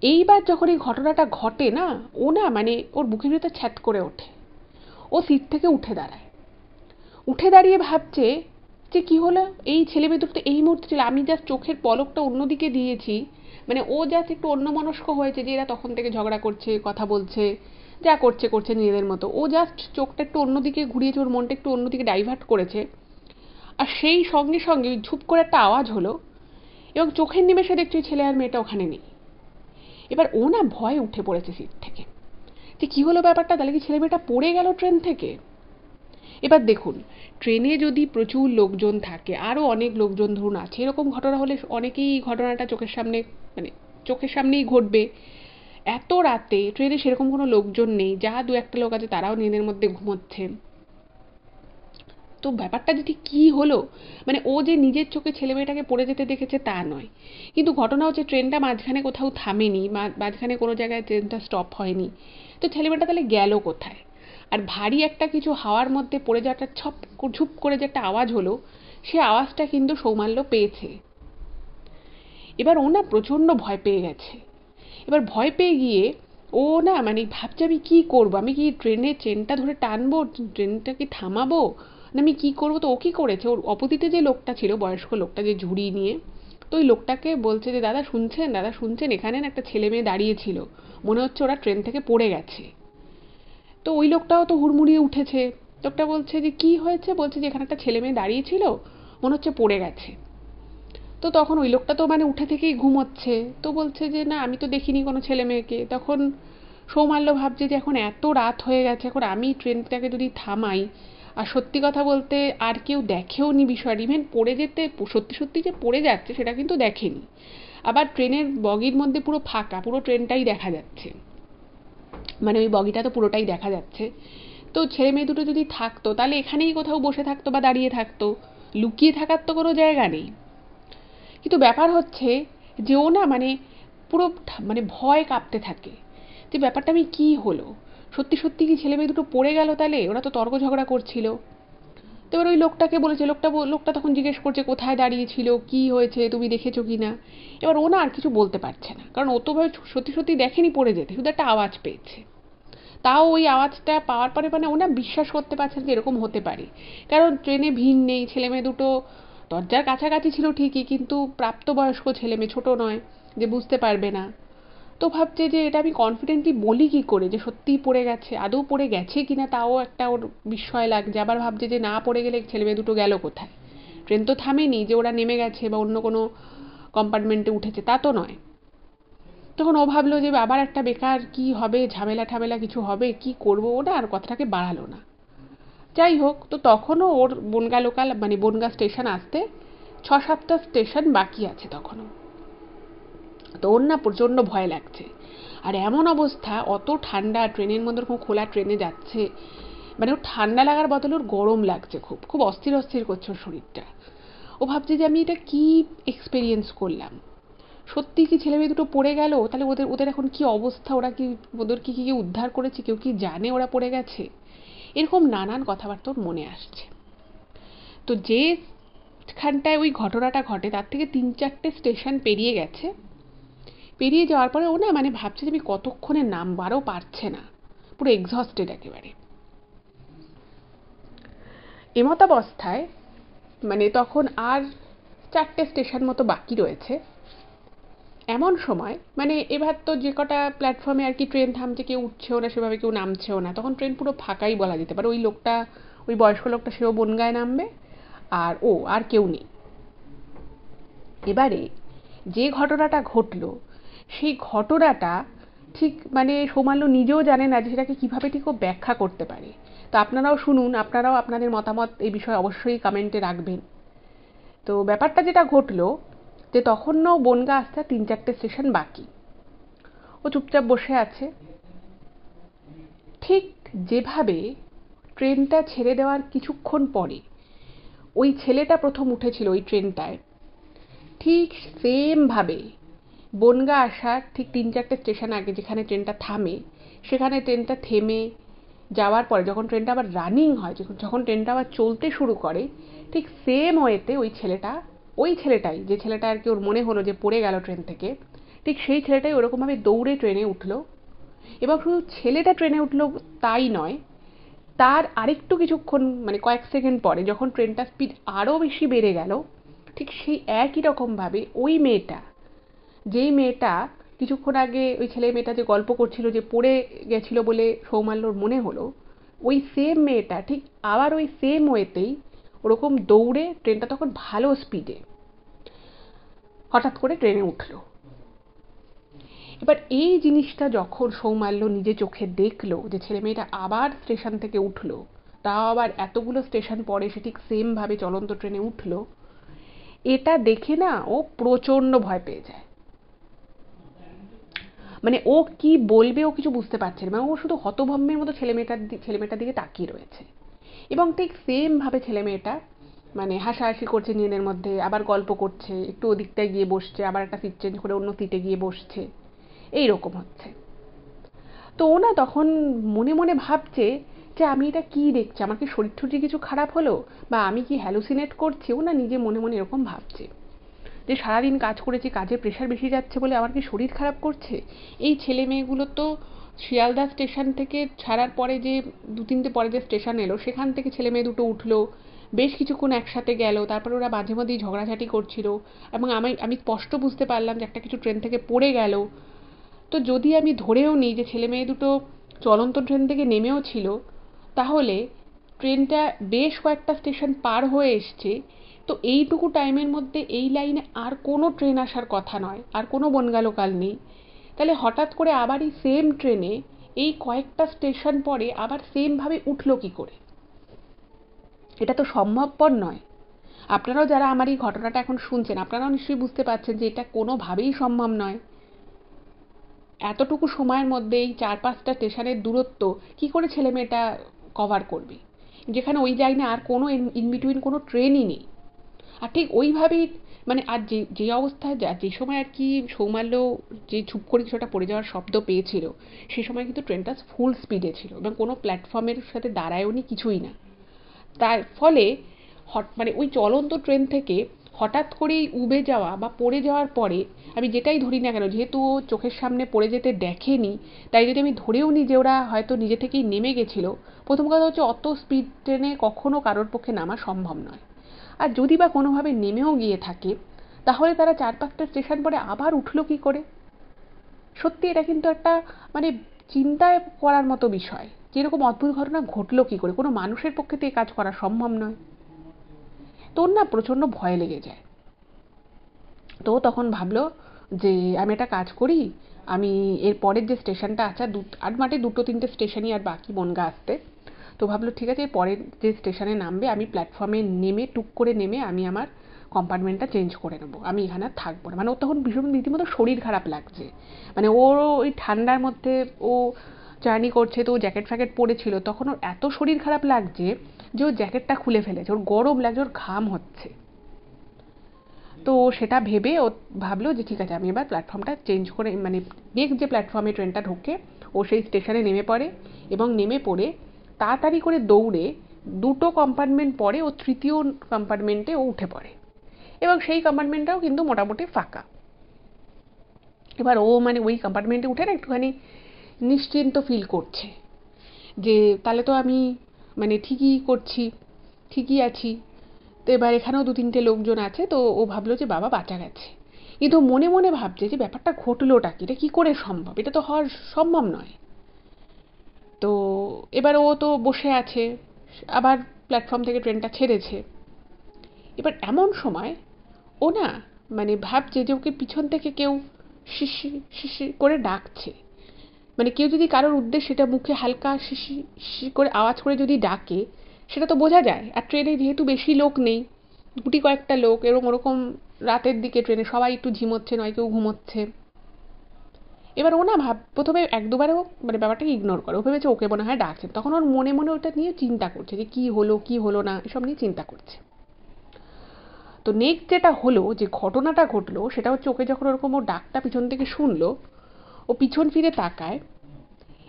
এইবার যখন এই ঘটনাটা ঘটে না, ও না মানে ওর বুকের ভিতর ছ্যাদ করে ওঠে, ও সিট থেকে উঠে দাঁড়ায়, উঠে দাঁড়িয়ে ভাবছে যে কি হলো, এই ছেলে মেয়ে দুটো তো এই মুহূর্তে ছিল, আমি জাস্ট চোখের পলকটা অন্যদিকে দিয়েছি, মানে ও জাস্ট একটু অন্যমনস্ক হয়েছে যে এরা তখন থেকে ঝগড়া করছে, কথা বলছে, যা করছে করছে নিজেদের মতো, ও জাস্ট চোখটা একটু অন্যদিকে ঘুরিয়েছে, ওর মনটা একটু অন্যদিকে ডাইভার্ট করেছে। আর সেই সঙ্গে সঙ্গে ঝুপ করে একটা আওয়াজ হলো, এবং চোখের নিমেষে দেখছি ছেলে আর মেয়েটা ওখানে নেই। এবার ও না ভয়ে উঠে পড়েছে সিট থেকে, যে কি হলো ব্যাপারটা, তাহলে কি ছেলে মেয়েটা পড়ে গেল ট্রেন থেকে? এবার দেখুন, ট্রেনে যদি প্রচুর লোকজন থাকে, আরও অনেক লোকজন ধরুন আছে, এরকম ঘটনা হলে অনেকেই ঘটনাটা চোখের সামনে মানে চোখের সামনেই ঘটবে। এত রাতে ট্রেনে সেরকম কোনো লোকজন নেই, যা দু একটা লোক আছে তারাও নিজেদের মধ্যে ঘুমোচ্ছে। তো ব্যাপারটা যে ঠিক কী হলো, মানে ও যে নিজের চোখে ছেলে মেয়েটাকে পড়ে যেতে দেখেছে তা নয়, কিন্তু ঘটনা হচ্ছে ট্রেনটা মাঝখানে কোথাও থামেনি, মাঝখানে কোনো জায়গায় ট্রেনটা স্টপ হয়নি, তো ছেলে মেয়েটা তাহলে গেল কোথায়? আর ভারী একটা কিছু হাওয়ার মধ্যে পড়ে যাওয়াটা ঝুপ করে যে একটা আওয়াজ হলো, সে আওয়াজটা কিন্তু সৌমাল্য পেয়েছে। এবার ও না প্রচণ্ড ভয় পেয়ে গেছে। এবার ভয় পেয়ে গিয়ে ও না মানে ভাবছে আমি কী করবো, আমি কি ট্রেনের চেনটা ধরে টানবো, ট্রেনটা কি থামাবো, না আমি কী করবো? তো ও কী করেছে, ওর অপোজিটে যে লোকটা ছিল, বয়স্ক লোকটা যে ঝুড়ি নিয়ে, তো ওই লোকটাকে বলছে যে দাদা শুনছেন, দাদা শুনছেন, এখানে না একটা ছেলে মেয়ে দাঁড়িয়ে ছিল, মনে হচ্ছে ওরা ট্রেন থেকে পড়ে গেছে। তো ওই লোকটাও তো হুড়মুড়িয়ে উঠেছে, লোকটা বলছে যে কী হয়েছে, বলছে যে এখানে একটা ছেলে মেয়ে দাঁড়িয়ে ছিল, মনে হচ্ছে পড়ে গেছে। তো তখন ওই লোকটা তো মানে উঠে থেকেই ঘুমোচ্ছে, তো বলছে যে না আমি তো দেখিনি কোনো ছেলে মেয়েকে। তখন সৌমাল্য ভাবছে যে এখন এত রাত হয়ে গেছে, এখন আমি ট্রেনটাকে যদি থামাই, আর সত্যি কথা বলতে আর কেউ দেখেও নি বিষয়টা, ইভেন পড়ে যেতে সত্যি সত্যি যে পড়ে যাচ্ছে সেটা কিন্তু দেখেনি। আবার ট্রেনের বগির মধ্যে পুরো ফাঁকা, পুরো ট্রেনটাই দেখা যাচ্ছে, মানে ওই বগিটা তো পুরোটাই দেখা যাচ্ছে। তো ছেলে মেয়ে দুটো যদি থাকতো তাহলে এখানেই কোথাও বসে থাকতো বা দাঁড়িয়ে থাকতো, লুকিয়ে থাকার তো কোনো জায়গা নেই। কিন্তু ব্যাপার হচ্ছে যে ও না মানে পুরো মানে ভয় কাঁপতে থাকে যে ব্যাপারটা আমি কী হলো, সত্যি সত্যি কি ছেলে মেয়ে দুটো পড়ে গেল, তাহলে ওরা তো তর্ক ঝগড়া করছিল। তো এবার ওই লোকটাকে বলেছে, লোকটা তখন জিজ্ঞেস করছে কোথায় দাঁড়িয়েছিল, কি হয়েছে, তুমি দেখেছো কি না। এবার ও না আর কিছু বলতে পারছে না, কারণ ও তো ভাবে সত্যি সত্যি দেখেনি পড়ে যেতে, শুধু একটা আওয়াজ পেয়েছে। তাও ওই আওয়াজটা পাওয়ার পরে মানে ও না বিশ্বাস করতে পারছে না যে এরকম হতে পারে, কারণ ট্রেনে ভিড় নেই, ছেলে মেয়ে দুটো দরজার কাছাকাছি ছিল ঠিকই, কিন্তু প্রাপ্তবয়স্ক ছেলে মেয়ে, ছোট নয় যে বুঝতে পারবে না। তো ভাবছে যে এটা আমি কনফিডেন্টলি বলি কি করে যে সত্যিই পড়ে গেছে, আদৌ পড়ে গেছে কিনা তাও একটা ওর বিস্ময় লাগছে। আবার ভাবছে যে না পড়ে গেলে ছেলে মেয়ে দুটো গেল কোথায়, ট্রেন তো থামেনি যে ওরা নেমে গেছে বা অন্য কোনো কম্পার্টমেন্টে উঠেছে, তা তো নয়। তখন ও ভাবলো যে আবার একটা বেকার কি হবে, ঝামেলা ঠামেলা কিছু হবে, কি করবো, ওটা আর কথাটাকে বাড়ালো না, যাই হোক, তো তখনও ওর বনগাঁ লোকাল মানে বনগাঁ স্টেশন আসতে 6-7টা স্টেশন বাকি আছে তখনও। তো ওর না প্রচণ্ড ভয় লাগছে। আর এমন অবস্থা, অত ঠান্ডা, ট্রেনের মধ্যে ওরকম খোলা ট্রেনে যাচ্ছে, মানে ওর ঠান্ডা লাগার বদলে ওর গরম লাগছে, খুব খুব অস্থির অস্থির করছে ওর শরীরটা। ও ভাবছে যে আমি এটা কি এক্সপেরিয়েন্স করলাম, সত্যি কি ছেলে মেয়ে দুটো পড়ে গেল, তাহলে ওদের ওদের এখন কি অবস্থা, ওরা কি ওদের কি কি উদ্ধার করেছে, কেউ কি জানে ওরা পড়ে গেছে, এরকম নানান কথাবার্তা ওর মনে আসছে। তো যেখানটায় ওই ঘটনাটা ঘটে তার থেকে 3-4টে স্টেশন পেরিয়ে গেছে। পেরিয়ে যাওয়ার পরে ও না মানে ভাবছে যে আমি কতক্ষণে নামবারও পারছে না, পুরো এক্সহস্টেড একেবারে। এমতাবস্থায় মানে তখন আর 4টে স্টেশন মতো বাকি রয়েছে। এমন সময় মানে এবার তো যে কটা প্ল্যাটফর্মে আর কি ট্রেন থামছে, কেউ উঠছেও না সেভাবে, কেউ নামছেও না, তখন ট্রেন পুরো ফাঁকাই বলা যেতে পারে। ওই লোকটা, ওই বয়স্ক লোকটা, সেও বনগাঁয় নামবে, আর ও আর কেউ নেই। এবারে যে ঘটনাটা ঘটলো সেই ঘটনাটা ঠিক মানে সৌমাল্য নিজেও জানে না যে সেটাকে কীভাবে ঠিক ও ব্যাখ্যা করতে পারে। তো আপনারাও শুনুন, আপনারাও আপনাদের মতামত এই বিষয়ে অবশ্যই কমেন্টে রাখবেন। তো ব্যাপারটা যেটা ঘটলো যে তখনও বনগাঁ আসতে 3-4টে স্টেশন বাকি। ও চুপচাপ বসে আছে। ঠিক যেভাবে ট্রেনটা ছেড়ে দেওয়ার কিছুক্ষণ পরে ওই ছেলেটা প্রথম উঠেছিল ওই ট্রেনটায়, ঠিক সেমভাবে বনগাঁ আসার ঠিক 3-4টে স্টেশন আগে যেখানে ট্রেনটা থামে, সেখানে ট্রেনটা থেমে যাওয়ার পরে যখন ট্রেনটা আবার রানিং হয়, যখন ট্রেনটা আবার চলতে শুরু করে, ঠিক সেম ওয়েতে ওই ছেলেটাই, যে ছেলেটা আর কি ওর মনে হলো যে পড়ে গেল ট্রেন থেকে, ঠিক সেই ছেলেটাই ওরকমভাবে দৌড়ে ট্রেনে উঠলো। এবং শুধু ছেলেটা ট্রেনে উঠলো তাই নয়, তার আরেকটু কিছুক্ষণ মানে কয়েক সেকেন্ড পরে যখন ট্রেনটার স্পিড আরও বেশি বেড়ে গেল, ঠিক সেই একই রকমভাবে ওই মেয়েটা, যেই মেয়েটা কিছুক্ষণ আগে ওই ছেলে মেয়েটা যে গল্প করছিল যে পড়ে গেছিল বলে সৌমাল্যর মনে হলো, ওই সেম মেয়েটা ঠিক আবার ওই সেম ওয়েতেই ওরকম দৌড়ে, ট্রেনটা তখন ভালো স্পিডে, হঠাৎ করে ট্রেনে উঠলো। এবার এই জিনিসটা যখন সৌমাল্য নিজে চোখে দেখলো যে ছেলে মেয়েটা আবার স্টেশন থেকে উঠলো, তাও আবার এতগুলো স্টেশন পরে সে ঠিক সেমভাবে চলন্ত ট্রেনে উঠলো, এটা দেখে না ও প্রচণ্ড ভয় পেয়ে যায়। মানে ও কি বলবে ও কিছু বুঝতে পারছে না, মানে ও শুধু হতভম্বের মতো ছেলেমেয়েটার দিকে তাকিয়ে রয়েছে। এবং ঠিক সেমভাবে ছেলেমেয়েটা মানে হাসাহাসি করছে নিজেদের মধ্যে, আবার গল্প করছে, একটু ওদিকটায় গিয়ে বসছে, আবার একটা সিট চেঞ্জ করে অন্য সিটে গিয়ে বসছে, এইরকম হচ্ছে। তো ও না তখন মনে মনে ভাবছে যে আমি এটা কি দেখছি, আমার কি শরীর টরীর কিছু খারাপ হলো, বা আমি কি হ্যালুসিনেট করছি। ও না নিজে মনে মনে এরকম ভাবছে যে সারাদিন কাজ করেছি, কাজের প্রেশার বেশি যাচ্ছে বলে আমার কি শরীর খারাপ করছে। এই ছেলে মেয়েগুলো তো শিয়ালদা স্টেশন থেকে ছাড়ার পরে যে 2-3টে পরে যে স্টেশন এলো সেখান থেকে ছেলে মেয়ে দুটো উঠলো, বেশ কিছুক্ষণ একসাথে গেল, তারপরে ওরা মাঝে মধ্যেই ঝগড়াঝাটি করছিল, এবং আমি স্পষ্ট বুঝতে পারলাম যে একটা কিছু ট্রেন থেকে পড়ে গেল। তো যদি আমি ধরেও নিই যে ছেলে মেয়ে দুটো চলন্ত ট্রেন থেকে নেমেও ছিল, তাহলে ট্রেনটা বেশ কয়েকটা স্টেশন পার হয়ে এসছে। তো এইটুকু টাইমের মধ্যে এই লাইনে আর কোনো ট্রেন আসার কথা নয়, আর কোনো বনগাঁ লোকাল নেই। তাহলে হঠাৎ করে আবার এই সেম ট্রেনে এই কয়েকটা স্টেশন পরে আবার সেমভাবে উঠলো কি করে? এটা তো সম্ভবপর নয়। আপনারাও যারা আমার এই ঘটনাটা এখন শুনছেন, আপনারাও নিশ্চয়ই বুঝতে পারছেন যে এটা কোনোভাবেই সম্ভব নয়। এতটুকু সময়ের মধ্যে এই 4-5টা স্টেশনের দূরত্ব কি করে ছেলে মেয়েটা কভার করবে, যেখানে ওই লাইনে আর কোনো ইনবিটুইন কোনো ট্রেনই নেই। আর ঠিক ওইভাবেই মানে আর যে যে অবস্থায় যে সময় আর কি সৌমাল্য যে চুপ করে কিছুটা পড়ে যাওয়ার শব্দ পেয়েছিল, সেই সময় কিন্তু ট্রেনটা ফুল স্পিডে ছিল এবং কোনো প্ল্যাটফর্মের সাথে দাঁড়ায়ওনি, কিছুই না। তার ফলে মানে ওই চলন্ত ট্রেন থেকে হঠাৎ করেই উবে যাওয়া বা পড়ে যাওয়ার পরে, আমি যেটাই ধরি না কেন, যেহেতু ও চোখের সামনে পড়ে যেতে দেখেনি, তাই যদি আমি ধরেও নিই যে ওরা হয়তো নিজে থেকেই নেমে গেছিলো, প্রথম কথা হচ্ছে অত স্পিড ট্রেনে কখনো কারোর পক্ষে নামা সম্ভব নয়। আর যদি বা কোনোভাবে নেমেও গিয়ে থাকে, তাহলে তারা 4-5টা স্টেশন পরে আবার উঠলো কি করে? সত্যি এটা কিন্তু একটা মানে চিন্তায় করার মতো বিষয়, যেরকম অদ্ভুত ঘটনা ঘটলো কি করে, কোনো মানুষের পক্ষে তো এই কাজ করা সম্ভব নয়। তোর না প্রচণ্ড ভয় লেগে যায়। তো তখন ভাবলো যে আমি একটা কাজ করি, আমি এর পরের যে স্টেশনটা আছে আর মাঠে 2-3টে স্টেশনই আর বাকি বনগাঁ আসতে, তো ভাবলো ঠিক আছে পরের যে স্টেশনে নামবে আমি প্ল্যাটফর্মে নেমে টুক করে নেমে আমি আমার কম্পার্টমেন্টটা চেঞ্জ করে নেবো, আমি এখানে আর থাকবো না। মানে ওর তখন ভীষণ রীতিমতো শরীর খারাপ লাগছে, মানে ওর ওই ঠান্ডার মধ্যে ও জার্নি করছে, তো জ্যাকেট ফ্যাকেট পরেছিল, তখন ওর এত শরীর খারাপ লাগছে যে ওর জ্যাকেটটা খুলে ফেলেছে, ওর গরম লাগছে, ওর ঘাম হচ্ছে। তো সেটা ভেবে ও ভাবলো যে ঠিক আছে আমি এবার প্ল্যাটফর্মটা চেঞ্জ করে, মানে নেক্সট যে প্ল্যাটফর্মে ট্রেনটা ঢোকে ও সেই স্টেশনে নেমে পড়ে, এবং নেমে পড়ে তাড়াতাড়ি করে দৌড়ে 2টো কম্পার্টমেন্ট পরে ও 3য় কম্পার্টমেন্টে ও উঠে পড়ে, এবং সেই কম্পার্টমেন্টটাও কিন্তু মোটামুটি ফাঁকা। এবার ও মানে ওই কম্পার্টমেন্টে উঠে না একটুখানি নিশ্চিন্ত ফিল করছে যে তাহলে তো আমি মানে ঠিকই করছি, ঠিকই আছি। তো এবার এখানেও 2-3টে লোকজন আছে, তো ও ভাবলো যে বাবা বাঁচা গেছে, কিন্তু মনে মনে ভাবছে যে ব্যাপারটা ঘটলোটা কি, এটা কী করে সম্ভব, এটা তো হওয়ার সম্ভব নয়। তো এবার ও তো বসে আছে, আবার প্ল্যাটফর্ম থেকে ট্রেনটা ছেড়েছে। এবার এমন সময় ও না মানে ভাবছে যে ওকে পিছন থেকে কেউ শিশি শিশি করে ডাকছে, মানে কেউ যদি কারোর উদ্দেশ্যে সেটা মুখে হালকা শিশি শিশি করে আওয়াজ করে যদি ডাকে সেটা তো বোঝা যায়। আর ট্রেনে যেহেতু বেশি লোক নেই, গুটি কয়েকটা লোক, এরকম ওরকম রাতের দিকে ট্রেনে সবাই একটু ঝিমোচ্ছে, নয় কেউ ঘুমোচ্ছে। এবার ও না প্রথমে 1-2বারও মানে ব্যাপারটাকে ইগনোর করে, ও ভেবেছে ওকে মনে হয় ডাকছে, তখন ওর মনে মনে ওটা নিয়ে চিন্তা করছে যে কী হলো কী হলো না এসব নিয়ে চিন্তা করছে। তো নেক্সট যেটা হলো, যে ঘটনাটা ঘটলো সেটা হচ্ছে ওকে যখন ওরকম ও ডাকটা পিছন থেকে শুনলো, ও পিছন ফিরে তাকায়,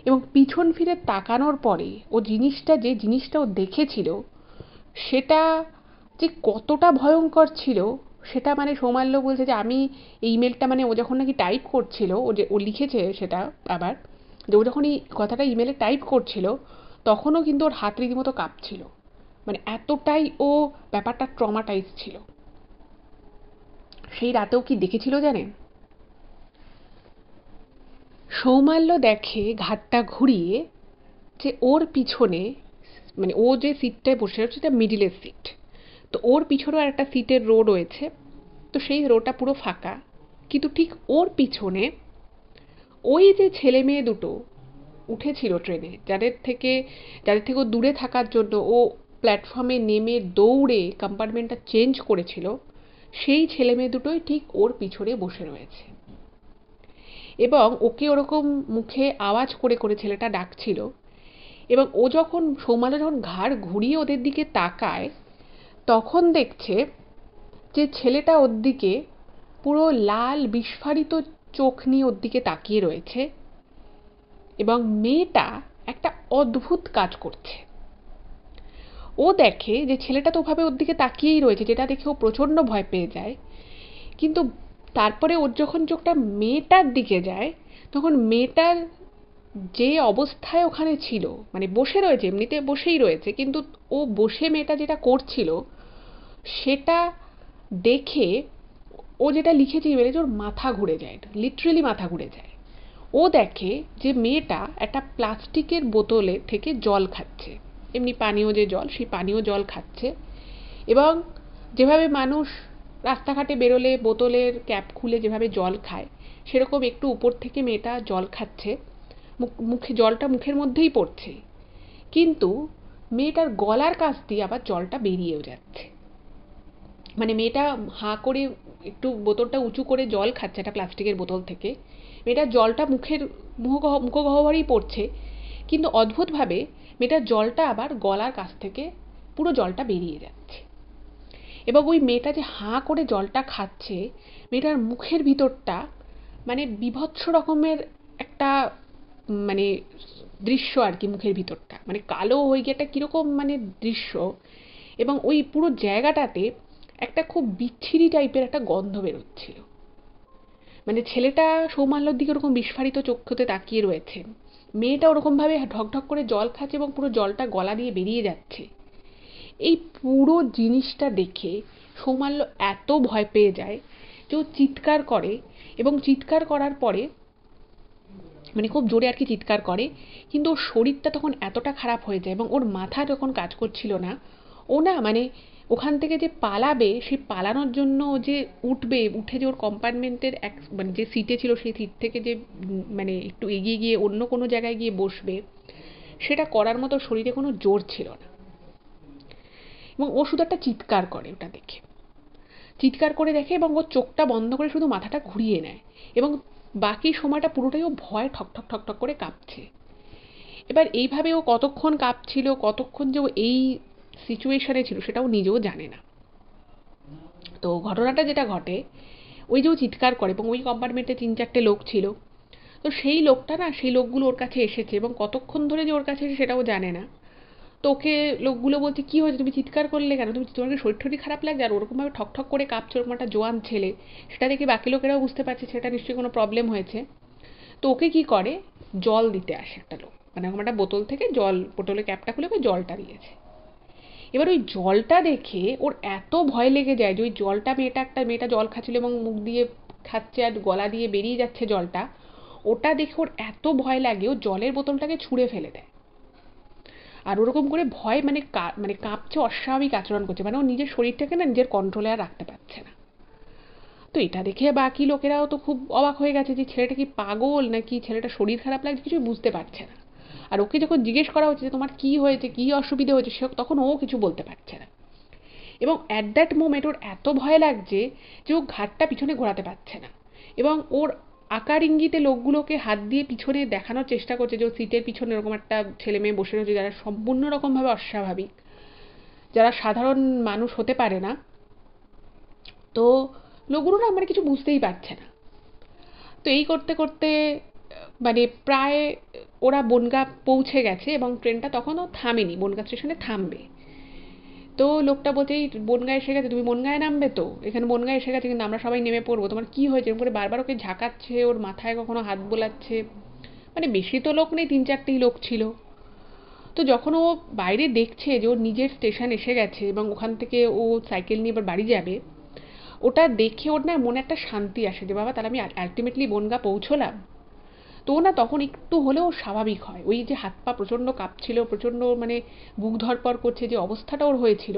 এবং পিছন ফিরে তাকানোর পরে ও যে জিনিসটা ও দেখেছিল সেটা যে কতটা ভয়ঙ্কর ছিল সেটা মানে সৌমাল্য বলছে যে আমি এই ইমেলটা মানে ও যখন নাকি টাইপ করছিল, ও লিখেছে সেটা আবার, যে ও যখন এই কথাটা ইমেলে টাইপ করছিল তখনও কিন্তু ওর হাত রীতিমতো কাঁপছিল, মানে এতটাই ও ব্যাপারটা ট্রমাটাইজ ছিল। সেই রাতেও কি দেখেছিল জানেন? সৌমাল্য দেখে ঘাটটা ঘুরিয়ে যে ওর পিছনে, মানে ও যে সিটটায় বসে আছে সেটা মিডিলের সিট, তো ওর পিছনেও একটা সিটের রো রয়েছে, তো সেই রোটা পুরো ফাঁকা, কিন্তু ঠিক ওর পিছনে ওই যে ছেলে মেয়ে দুটো উঠেছিল ট্রেনে, যাদের থেকে ও দূরে থাকার জন্য ও প্ল্যাটফর্মে নেমে দৌড়ে কম্পার্টমেন্টটা চেঞ্জ করেছিল, সেই ছেলে মেয়ে দুটোই ঠিক ওর পিছনে বসে রয়েছে, এবং ওকে ওরকম মুখে আওয়াজ করে করে ছেলেটা ডাকছিল। এবং ও যখন সৌমাল্য যখন ঘাড় ঘুরিয়ে ওদের দিকে তাকায় তখন দেখছে যে ছেলেটা ওর দিকে পুরো লাল বিস্ফারিত চোখ নিয়ে ওর দিকে তাকিয়ে রয়েছে, এবং মেয়েটা একটা অদ্ভুত কাজ করছে। ও দেখে যে ছেলেটা তো ওভাবে ওর দিকে তাকিয়েই রয়েছে, যেটা দেখে ও প্রচণ্ড ভয় পেয়ে যায়, কিন্তু তারপরে ওর যখন চোখটা মেয়েটার দিকে যায় তখন মেয়েটার যে অবস্থায় ওখানে ছিল, মানে বসে রয়েছে, এমনিতে বসেই রয়েছে, কিন্তু ও বসে মেয়েটা যেটা করছিল সেটা দেখে ও যেটা লিখেছে ইমেলে, ওর মাথা ঘুরে যায়, লিটারেলি মাথা ঘুরে যায়। ও দেখে যে মেয়েটা একটা প্লাস্টিকের বোতলে থেকে জল খাচ্ছে, এমনি পানীয় যে জল, সেই পানীয় জল খাচ্ছে, এবং যেভাবে মানুষ রাস্তাঘাটে বেরোলে বোতলের ক্যাপ খুলে যেভাবে জল খায় সেরকম একটু উপর থেকে মেয়েটা জল খাচ্ছে, মুখে জলটা মুখের মধ্যেই পড়ছে, কিন্তু মেয়েটার গলার কাছ দিয়ে আবার জলটা বেরিয়েও যাচ্ছে। মানে মেয়েটা হাঁ করে একটু বোতলটা উঁচু করে জল খাচ্ছে একটা প্লাস্টিকের বোতল থেকে, মেয়েটার জলটা মুখগহ্বরেই পড়ছে, কিন্তু অদ্ভুতভাবে মেয়েটার জলটা আবার গলার কাছ থেকে পুরো জলটা বেরিয়ে যাচ্ছে। এবং ওই মেয়েটা যে হাঁ করে জলটা খাচ্ছে, মেয়েটার মুখের ভিতরটা মানে বীভৎস রকমের একটা মানে দৃশ্য আর কি, মুখের ভিতরটা মানে কালো হয়ে গিয়ে একটা কীরকম মানে দৃশ্য, এবং ওই পুরো জায়গাটাতে একটা খুব বিচ্ছিরি টাইপের একটা গন্ধ বেরোচ্ছিল। মানে ছেলেটা সৌমাল্যর দিকে ওরকম বিস্ফারিত চক্ষুতে তাকিয়ে রয়েছে, মেয়েটা ওরকমভাবে ঢকঢক করে জল খাচ্ছে এবং পুরো জলটা গলা দিয়ে বেরিয়ে যাচ্ছে। এই পুরো জিনিসটা দেখে সৌমাল্য এত ভয় পেয়ে যায় যে ও চিৎকার করে, এবং চিৎকার করার পরে মানে খুব জোরে আর কি চিৎকার করে, কিন্তু ওর শরীরটা তখন এতটা খারাপ হয়ে যায় এবং ওর মাথা যখন কাজ করছিল না, ও না মানে ওখান থেকে যে পালাবে, সেই পালানোর জন্য ও যে উঠে যে ওর কম্পার্টমেন্টের মানে যে সিটে ছিল সেই সিট থেকে যে মানে একটু এগিয়ে গিয়ে অন্য কোনো জায়গায় গিয়ে বসবে, সেটা করার মতো শরীরে কোনো জোর ছিল না। এবং ও শুধু একটা চিৎকার করে ওটা দেখে, চিৎকার করে দেখে এবং ও চোখটা বন্ধ করে শুধু মাথাটা ঘুরিয়ে নেয় এবং বাকি সময়টা পুরোটাই ও ভয় ঠকঠক ঠকঠক করে কাঁপছে। এবার এইভাবে ও কতক্ষণ কাঁপছিল, কতক্ষণ যে ও এই সিচুয়েশনে ছিল সেটাও নিজেও জানে না। তো ঘটনাটা যেটা ঘটে, ওই যে ও চিৎকার করে এবং ওই কম্পার্টমেন্টে 3-4টে লোক ছিল, তো সেই লোকটা না, সেই লোকগুলো ওর কাছে এসেছে এবং কতক্ষণ ধরে যে ওর কাছে এসে সেটাও জানে না। তো ওকে লোকগুলো বলছে, কি হয়েছে, তুমি চিৎকার করলে কেন, তোমার কি শরীর টরীর খারাপ লাগছে? আর ওরকমভাবে ঠকঠক করে কাঁপছে, ওরকম একটা জোয়ান ছেলে, সেটা দেখে বাকি লোকেরাও বুঝতে পারছে সেটা নিশ্চয়ই কোনো প্রবলেম হয়েছে। তো ওকে কি করে, জল দিতে আসে একটা লোক, মানে ওরকম একটা বোতল থেকে জল, বোতলের ক্যাপটা খুলে ওকে জলটা দিয়েছে। এবার ওই জলটা দেখে ওর এত ভয় লেগে যায় যে ওই জলটা, মেয়েটা জল খাচ্ছিল এবং মুখ দিয়ে খাচ্ছে আর গলা দিয়ে বেরিয়ে যাচ্ছে জলটা, ওটা দেখে ওর এত ভয় লাগে ও জলের বোতলটাকে ছুঁড়ে ফেলে দেয়। আর ওরকম করে ভয় মানে কাঁপছে, অস্বাভাবিক আচরণ করছে, মানে ও নিজের শরীরটাকে না নিজের কন্ট্রোলে আর রাখতে পারছে না। তো এটা দেখে বাকি লোকেরাও তো খুব অবাক হয়ে গেছে যে ছেলেটা কি পাগল নাকি ছেলেটা শরীর খারাপ লাগছে, কিছুই বুঝতে পারছে না। আর ওকে যখন জিজ্ঞেস করা হচ্ছে যে তোমার কি হয়েছে, কি অসুবিধা হয়েছে, সে তখন ও কিছু বলতে পারছে না। এবং অ্যাট দ্যাট মোমেন্ট ওর এত ভয় লাগছে যে ও ঘাটটা পিছনে ঘোরাতে পারছে না এবং ওর আকার ইঙ্গিতে লোকগুলোকে হাত দিয়ে পিছনে দেখানোর চেষ্টা করছে যে ওর সিটের পিছনে এরকম একটা ছেলে মেয়ে বসে রয়েছে যারা সম্পূর্ণ রকমভাবে অস্বাভাবিক, যারা সাধারণ মানুষ হতে পারে না। তো লোকগুলো না মানে কিছু বুঝতেই পারছে না। তো এই করতে করতে মানে প্রায় ওরা বনগাঁ পৌঁছে গেছে এবং ট্রেনটা তখনও থামেনি, বনগাঁ স্টেশনে থামবে। তো লোকটা বলছে, এই বনগাঁ এসে গেছে, তুমি বনগাঁয় নামবে তো, এখানে বনগাঁ এসে গেছে কিন্তু আমরা সবাই নেমে পড়বো, তোমার কি হয়েছে, এরকম করে বারবার ওকে ঝাঁকাচ্ছে, ওর মাথায় কখনো হাত বোলাচ্ছে। মানে বেশি তো লোক নেই, 3-4টেই লোক ছিল। তো যখন ও বাইরে দেখছে যে ওর নিজের স্টেশন এসে গেছে এবং ওখান থেকে ও সাইকেল নিয়ে এবার বাড়ি যাবে, ওটা দেখে ওর না মনে একটা শান্তি আসে যে বাবা তাহলে আমি আলটিমেটলি বনগাঁ পৌঁছলাম। তো না তখন একটু হলেও স্বাভাবিক হয়, ওই যে হাত পা প্রচণ্ড কাঁপছিল, প্রচণ্ড মানে বুক ধড়পড় করছে যে অবস্থাটা ওর হয়েছিল,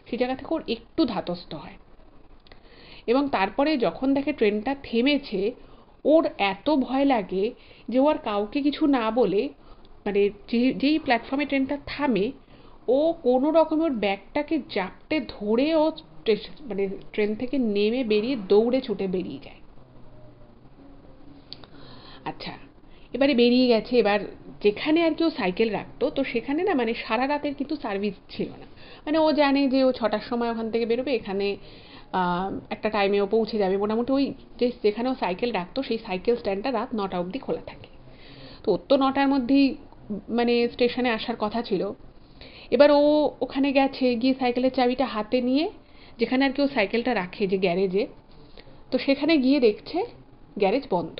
সেই জায়গা থেকে ওর একটু ধাতস্থ হয়। এবং তারপরে যখন দেখে ট্রেনটা থেমেছে, ওর এত ভয় লাগে যে ও আর কাউকে কিছু না বলে, মানে যেই প্ল্যাটফর্মে ট্রেনটা থামে, ও কোনো রকমে ওর ব্যাগটাকে জাপটে ধরে ও মানে ট্রেন থেকে নেমে বেরিয়ে দৌড়ে ছুটে বেরিয়ে যায়। আচ্ছা, এবারে বেরিয়ে গেছে, এবার যেখানে আর কি ও সাইকেল রাখতো, তো সেখানে না মানে সারা রাতের কিন্তু সার্ভিস ছিল না। মানে ও জানে যে ও 6টার সময় ওখান থেকে বেরোবে, এখানে একটা টাইমে ও পৌঁছে যাবে মোটামুটি। ওই যেখানে ও সাইকেল রাখতো সেই সাইকেল স্ট্যান্ডটা রাত 9টা অবধি খোলা থাকে। তো ওর তো 9টার মধ্যেই মানে স্টেশনে আসার কথা ছিল। এবার ও ওখানে গেছে, গিয়ে সাইকেলের চাবিটা হাতে নিয়ে যেখানে আর কি ও সাইকেলটা রাখে যে গ্যারেজে, তো সেখানে গিয়ে দেখছে গ্যারেজ বন্ধ।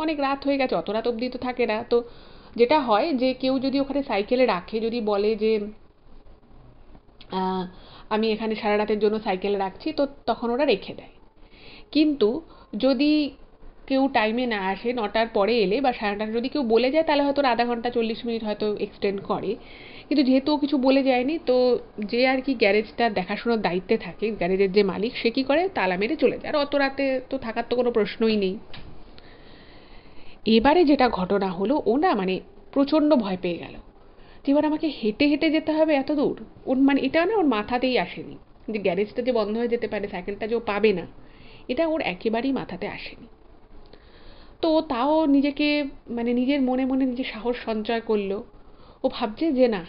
অনেক রাত হয়ে গেছে, অত রাত অবধি তো থাকে না। তো যেটা হয় যে কেউ যদি ওখানে সাইকেলে রাখে, যদি বলে যে আমি এখানে সারা রাতের জন্য সাইকেল রাখছি, তো তখন ওরা রেখে দেয়। কিন্তু যদি কেউ টাইমে না আসে, 9টার পরে এলে বা 9:30 যদি কেউ বলে যায় তাহলে হয়তো আধা ঘন্টা 40 মিনিট হয়তো এক্সটেন্ড করে। কিন্তু যেহেতু ও কিছু বলে যায়নি, তো যে আর কি গ্যারেজটার দেখাশোনার দায়িত্বে থাকে, গ্যারেজের যে মালিক, সে কি করে তালা মেরে চলে যায়, আর অত রাতে তো থাকার তো কোনো প্রশ্নই নেই। এবারে যেটা ঘটনা হলো, ও না মানে প্রচণ্ড ভয় পেয়ে গেল যে এবার আমাকে হেঁটে হেঁটে যেতে হবে এত দূর। ওর মানে এটা না ওর মাথাতেই আসেনি যে গ্যারেজটা যে বন্ধ হয়ে যেতে পারে, সাইকেলটা যে ও পাবে না, এটা ওর একেবারেই মাথাতে আসেনি। তো তাও নিজেকে মানে নিজের মনে মনে নিজের সাহস সঞ্চয় করলো। ও ভাবছে যে না,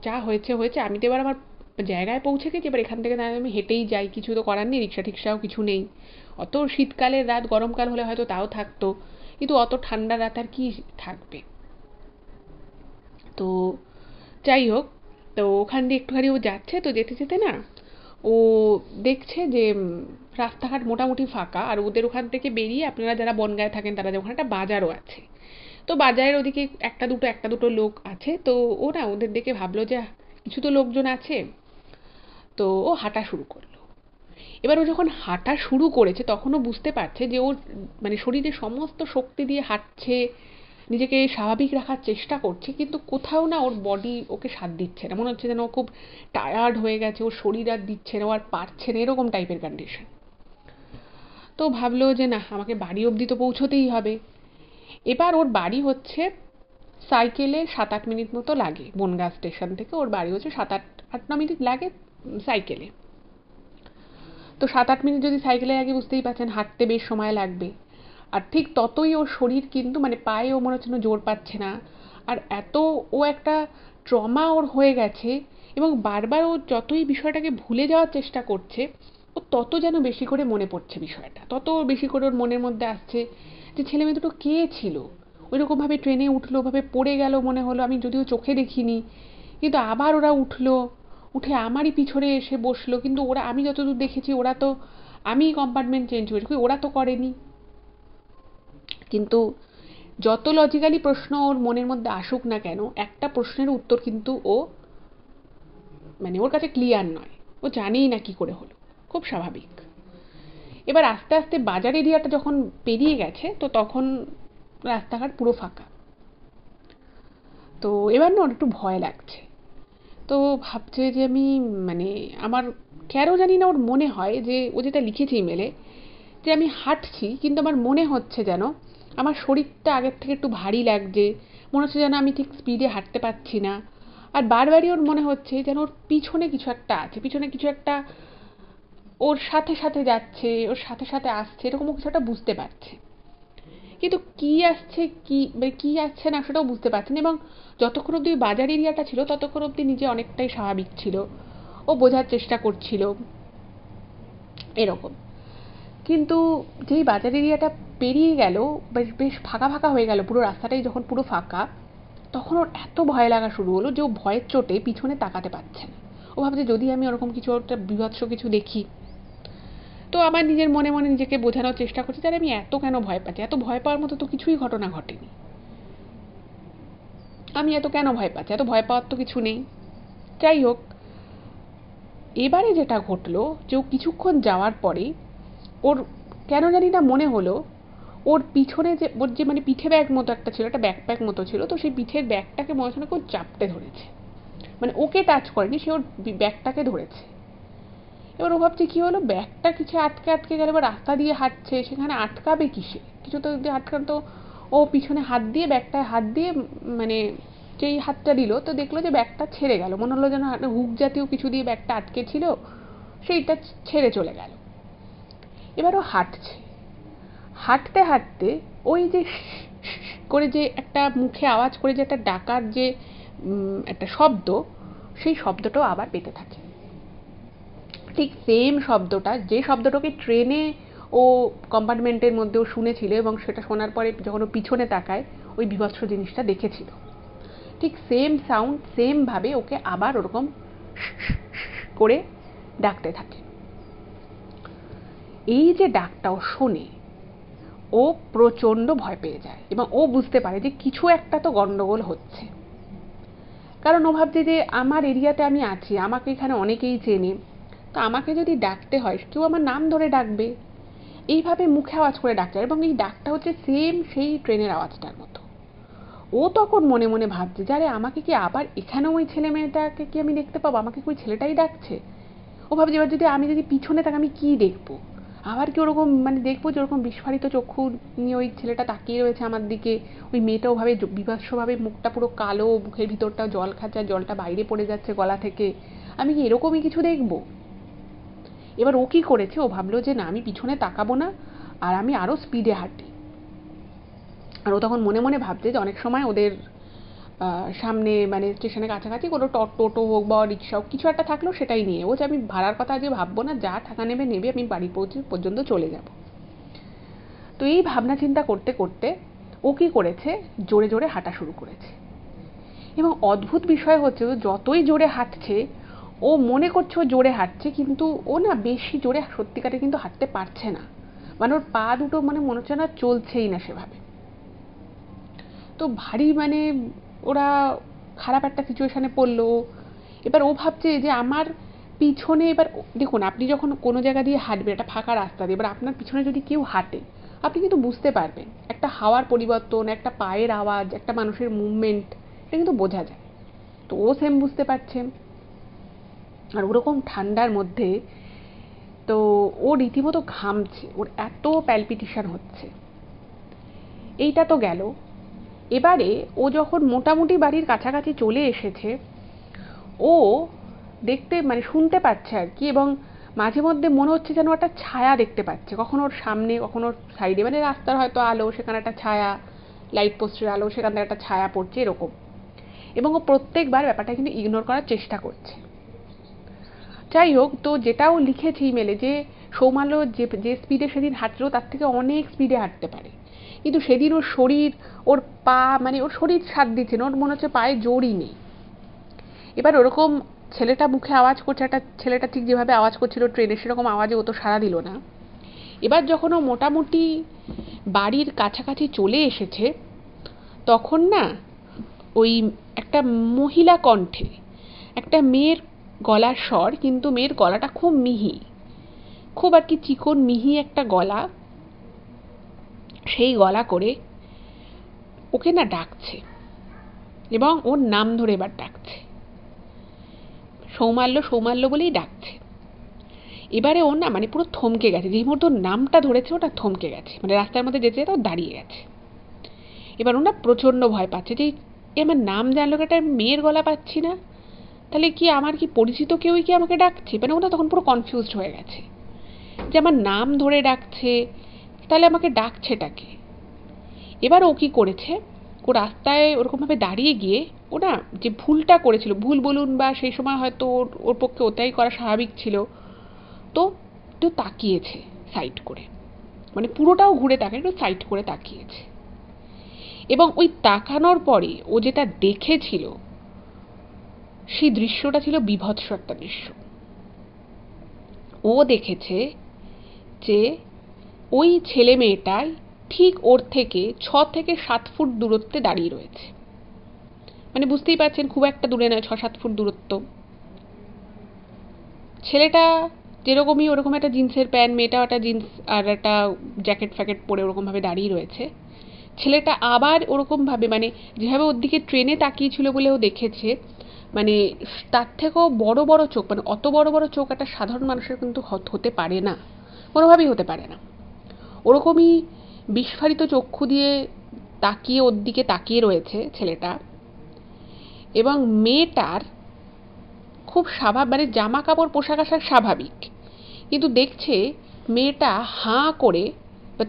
যা হয়েছে হয়েছে, আমি তো এবার আমার জায়গায় পৌঁছে গেছি, এবার এখান থেকে আমি হেঁটেই যাই, কিছু তো করার নেই, রিক্সা টিক্সাও কিছু নেই। অত শীতকালের রাত, গরমকাল হলে হয়তো তাও থাকতো, কিন্তু অত ঠান্ডা রাত আর কি থাকবে। তো যাই হোক, তো ওখান দিয়ে একটুখানি ও যাচ্ছে, তো যেতে যেতে না ও দেখছে যে রাস্তাঘাট মোটামুটি ফাঁকা, আর ওদের ওখান থেকে বেরিয়ে আপনারা যারা বনগাঁয় থাকেন তারা ওখানে একটা বাজারও আছে। তো বাজারের ওদিকে একটা দুটো লোক আছে। তো ও না ওদের দেখে ভাবলো যে কিছু তো লোকজন আছে, তো ও হাঁটা শুরু করলো। এবার ও যখন হাঁটা শুরু করেছে তখন ও বুঝতে পারছে যে ওর মানে শরীরে সমস্ত শক্তি দিয়ে হাঁটছে, নিজেকে স্বাভাবিক রাখার চেষ্টা করছে, কিন্তু কোথাও না ওর বডি ওকে সাথ দিচ্ছে না, মনে হচ্ছে যেন ও খুব টায়ার্ড হয়ে গেছে, ওর শরীর আর দিচ্ছে না, ও আর পারছে না, এরকম টাইপের কন্ডিশন। তো ভাবলো যে না, আমাকে বাড়ি অবধি তো পৌঁছতেই হবে। এবার ওর বাড়ি হচ্ছে সাইকেলে 7-8 মিনিট মতো লাগে। বনগাঁ স্টেশন থেকে ওর বাড়ি হচ্ছে 7-8-9 মিনিট লাগে সাইকেলে। তো 7-8 মিনিট যদি সাইকেলে লাগে বুঝতেই পারছেন হাঁটতে বেশ সময় লাগবে। আর ঠিক ততই ওর শরীর কিন্তু মানে পায়ে ও মনে হচ্ছে জোর পাচ্ছে না। আর এত ও একটা ট্রমা ওর হয়ে গেছে এবং বারবার ও যতই বিষয়টাকে ভুলে যাওয়ার চেষ্টা করছে ও তত যেন বেশি করে মনে পড়ছে বিষয়টা, তত বেশি করে ওর মনের মধ্যে আসছে যে ছেলে মেয়ে দুটো কে ছিল, ওইরকমভাবে ট্রেনে উঠলো, ওভাবে পড়ে গেল মনে হলো, আমি যদিও চোখে দেখিনি, কিন্তু আবার ওরা উঠলো, উঠে আমারই পিছনে এসে বসলো, কিন্তু ওরা, আমি যতদূর দেখেছি ওরা তো, আমি কম্পার্টমেন্ট চেঞ্জ করেছি, ওরা তো করেনি। কিন্তু যত লজিক্যালি প্রশ্ন ওর মনের মধ্যে আসুক না কেন, একটা প্রশ্নের উত্তর কিন্তু ও মানে ওর কাছে ক্লিয়ার নয়, ও জানেই না কি করে হলো, খুব স্বাভাবিক। এবার আস্তে আস্তে বাজার এরিয়াটা যখন পেরিয়ে গেছে তো তখন রাস্তাঘাট পুরো ফাঁকা। তো এবার না ওর একটু ভয় লাগছে। তো ভাবছে যে আমি মানে আমার কেন জানি না ওর মনে হয় যে ও যেটা লিখেছে ইমেলে যে আমি হাঁটছি কিন্তু আমার মনে হচ্ছে যেন আমার শরীরটা আগের থেকে একটু ভারী লাগছে, মনে হচ্ছে যেন আমি ঠিক স্পিডে হাঁটতে পারছি না। আর বারবারই ওর মনে হচ্ছে যেন ওর পিছনে কিছু একটা আছে, পিছনে কিছু একটা ওর সাথে সাথে যাচ্ছে, ওর সাথে সাথে আসছে, এরকম কিছু একটা বুঝতে পারছে, কিন্তু কি আসছে কি কি আসছে না সেটাও বুঝতে পারছে না। এবং যতক্ষণ অব্দি বাজার এরিয়াটা ছিল ততক্ষণ অব্দি নিজে অনেকটাই স্বাভাবিক ছিল, ও বোঝার চেষ্টা করছিল এরকম। কিন্তু যেই বাজার এরিয়াটা পেরিয়ে গেল, বেশ বেশ ফাঁকা ফাঁকা হয়ে গেল পুরো রাস্তাটাই, যখন পুরো ফাঁকা তখন ওর এত ভয় লাগা শুরু হলো যে ও ভয়ের চোটে পিছনে তাকাতে পারছে না। ও ভাবছে যদি আমি ওরকম কিছু একটা বীভৎস কিছু দেখি। তো আমার নিজের মনে মনে নিজেকে বোঝানোর চেষ্টা করছি যে আমি এত কেন ভয় পাচ্ছি, এত ভয় পাওয়ার মতো তো কিছুই ঘটনা ঘটেনি, আমি এত কেন ভয় পাচ্ছি, এত ভয় পাওয়ার তো কিছু নেই। যাই হোক, এবারে যেটা ঘটলো যে ও কিছুক্ষণ যাওয়ার পরে ওর কেন জানি না মনে হলো ওর পিছনে যে ওর যে মানে পিঠে ব্যাগ মতো একটা ছিল, একটা ব্যাকপ্যাক মতো ছিল, তো সেই পিঠের ব্যাগটাকে মনে হচ্ছে না কেউ চাপটে ধরেছে, মানে ওকে টাচ করেনি, সে ওর ব্যাগটাকে ধরেছে। এবার ও ভাবছে কি হলো, ব্যাগটা কিছু আটকে আটকে গেলে, এবার রাস্তা দিয়ে হাঁটছে সেখানে আটকাবে কিসে, কিছু তো যদি আটকানো, তো ও পিছনে হাত দিয়ে ব্যাগটায় হাত দিয়ে মানে যেই হাতটা দিল তো দেখলো যে ব্যাগটা ছেড়ে গেল, মনে হলো যেন হুক জাতীয় কিছু দিয়ে ব্যাগটা আটকে ছিল, সেইটা ছেড়ে চলে গেল। এবার ও হাঁটছে, হাঁটতে হাঁটতে ওই যে করে যে একটা মুখে আওয়াজ করে যে একটা ডাকার যে একটা শব্দ, সেই শব্দটাও আবার পেতে থাকে, ঠিক সেম শব্দটা, যে শব্দটাকে ট্রেনে ও কম্পার্টমেন্টের মধ্যেও শুনেছিল এবং সেটা শোনার পরে যখন ও পিছনে তাকায় ওই বীভৎস জিনিসটা দেখেছিল, ঠিক সেম সাউন্ড, সেম ভাবে ওকে আবার ওরকম করে ডাকতে থাকে। এই যে ডাকটা ও শোনে, ও প্রচণ্ড ভয় পেয়ে যায় এবং ও বুঝতে পারে যে কিছু একটা তো গন্ডগোল হচ্ছে। কারণ ও ভাবছে যে আমার এরিয়াতে আমি আছি, আমাকে এখানে অনেকেই চেনে, তো আমাকে যদি ডাকতে হয় কেউ আমার নাম ধরে ডাকবে, এইভাবে মুখে আওয়াজ করে ডাকতে হয় এবং এই ডাকটা হচ্ছে সেম সেই ট্রেনের আওয়াজটার মতো। ও তখন মনে মনে ভাবছে যে আরে আমাকে কি আবার এখানেও ওই ছেলে মেয়েটাকে কি আমি দেখতে পাবো, আমাকে কি ওই ছেলেটাই ডাকছে। ও ভাবছে এবার যদি আমি পিছনে থাকি আমি কি দেখবো, আবার কি ওরকম মানে দেখবো যে ওরকম বিস্ফারিত চক্ষু নিয়ে ওই ছেলেটা তাকিয়ে রয়েছে আমার দিকে, ওই মেয়েটা ওভাবে বিভৎসভাবে মুখটা পুরো কালো, মুখের ভিতরটা জল খাচ্ছে, জলটা বাইরে পড়ে যাচ্ছে গলা থেকে, আমি কি এরকমই কিছু দেখবো। এবার ও কি করেছে, ও ভাবলো যে না আমি পিছনে তাকাবো না, আর আমি আরো স্পিডে হাঁটি। আর ও তখন মনে মনে ভাবছে যে অনেক সময় ওদের সামনে মানে স্টেশনের কাছাকাছি কোনো টোটো হোক বা রিক্সা হোক কিছু একটা থাকলেও সেটাই নিয়ে, ও যে আমি ভাড়ার কথা আজকে ভাববো না, যা টাকা নেবে নেবে, আমি বাড়ি পর্যন্ত চলে যাব। তো এই ভাবনা চিন্তা করতে করতে ও কি করেছে, জোরে জোরে হাঁটা শুরু করেছে। এবং অদ্ভুত বিষয় হচ্ছে ও যতই জোরে হাঁটছে ও মনে করছে ও জোরে হাঁটছে, কিন্তু ও না বেশি জোরে সত্যিকারে কিন্তু হাঁটতে পারছে না, মানে ওর পা দুটো মানে মনে হচ্ছে না চলছেই না সেভাবে। তো ভারী মানে ওরা খারাপ একটা সিচুয়েশনে পড়লো। এবার ও ভাবছে যে আমার পিছনে, এবার দেখুন আপনি যখন কোনো জায়গা দিয়ে হাঁটবেন একটা ফাঁকা রাস্তা দিয়ে, এবার আপনার পিছনে যদি কেউ হাঁটে আপনি কিন্তু বুঝতে পারবেন, একটা হাওয়ার পরিবর্তন, একটা পায়ের আওয়াজ, একটা মানুষের মুভমেন্ট, এটা কিন্তু বোঝা যায়। তো ও সেম বুঝতে পারছে। আর ওরকম ঠান্ডার মধ্যে তো ও রীতিমতো ঘামছে, ওর এত প্যালপিটেশন হচ্ছে। এইটা তো গেল, এবারে ও যখন মোটামুটি বাড়ির কাছাকাছি চলে এসেছে, ও দেখতে মানে শুনতে পাচ্ছে আর কি, এবং মাঝে মধ্যে মনে হচ্ছে যেন একটা ছায়া দেখতে পাচ্ছে, কখনো ওর সামনে কখনো সাইডে, মানে রাস্তার হয়তো আলো, সেখানে একটা ছায়া, লাইট পোস্টের আলো, সেখান থেকে একটা ছায়া পড়ছে এরকম। এবং ও প্রত্যেকবার ব্যাপারটা কিন্তু ইগনোর করার চেষ্টা করছে। যাই হোক, তো যেটাও লিখেছে ইমেলে যে সৌমাল্য যে স্পিডে সেদিন হাঁটলো তার থেকে অনেক স্পিডে হাঁটতে পারে, কিন্তু সেদিন ওর শরীর, ওর পা, মানে ওর শরীর সাথ দিচ্ছে না, ওর মনে হচ্ছে পায়ে জোরই নেই। এবার ওরকম ছেলেটা মুখে আওয়াজ করছে, একটা ছেলেটা ঠিক যেভাবে আওয়াজ করছিল ট্রেনে সেরকম আওয়াজে ও তো সাড়া দিল না। এবার যখন ও মোটামুটি বাড়ির কাছাকাছি চলে এসেছে, তখন না ওই একটা মহিলা কণ্ঠে একটা মেয়ের গলার স্বর, কিন্তু মেয়ের গলাটা খুব মিহি, খুব আর কি চিকন মিহি একটা গলা, সেই গলা করে ওকে না ডাকছে, এবং ওর নাম ধরে এবার ডাকছে, সৌমাল্য সৌমাল্য বলেই ডাকছে। এবারে ও না মানে পুরো থমকে গেছে, যেই মুহূর্তে ওর নামটা ধরেছে ওটা থমকে গেছে, মানে রাস্তার মধ্যে যেতে যেতে ও দাঁড়িয়ে গেছে। এবার ও না প্রচণ্ড ভয় পাচ্ছে যে আমার নাম জানলো, একটা মেয়ের গলা পাচ্ছি না, তাহলে কি আমার কি পরিচিত কেউই কি আমাকে ডাকছে, মানে ওনা তখন পুরো কনফিউজড হয়ে গেছে যে আমার নাম ধরে ডাকছে, তাহলে আমাকে ডাকছেটাকে। এবার ও কি করেছে, ও রাস্তায় ওরকমভাবে দাঁড়িয়ে গিয়ে ও না যে ভুলটা করেছিল, ভুল বলুন বা সেই সময় হয়তো ওর পক্ষে ওটাই করা স্বাভাবিক ছিল, তো একটু তাকিয়েছে সাইড করে, মানে পুরোটাও ঘুরে তাকায়, একটু সাইড করে তাকিয়েছে। এবং ওই তাকানোর পরে ও যেটা দেখেছিল সেই দৃশ্যটা ছিল বীভৎস একটা দৃশ্য। ও দেখেছে যে ওই ছেলে মেয়েটাই ঠিক ওর থেকে 6 থেকে 7 ফুট দূরত্বে দাঁড়িয়ে রয়েছে, মানে বুঝতেই পারছেন খুব একটা দূরে নয়, 6-7 ফুট দূরত্ব। ছেলেটা যেরকমই ওরকম একটা জিন্সের প্যান্ট, মেয়েটাও একটা জিন্স আর একটা জ্যাকেট ফ্যাকেট পরে ওরকমভাবে দাঁড়িয়ে রয়েছে। ছেলেটা আবার ওরকমভাবে মানে যেভাবে ওর দিকে ট্রেনে তাকিয়েছিল বলে ও দেখেছে, মানে তার থেকেও বড় বড় চোখ, মানে অত বড় বড় চোখ একটা সাধারণ মানুষের কিন্তু হতে পারে না, কোনোভাবেই হতে পারে না। ওরকমই বিস্ফারিত চক্ষু দিয়ে তাকিয়ে ওর দিকে তাকিয়ে রয়েছে ছেলেটা। এবং মেয়েটার খুব স্বাভাবিক, মানে জামা কাপড় পোশাক আশাক স্বাভাবিক, কিন্তু দেখছে মেয়েটা হাঁ করে,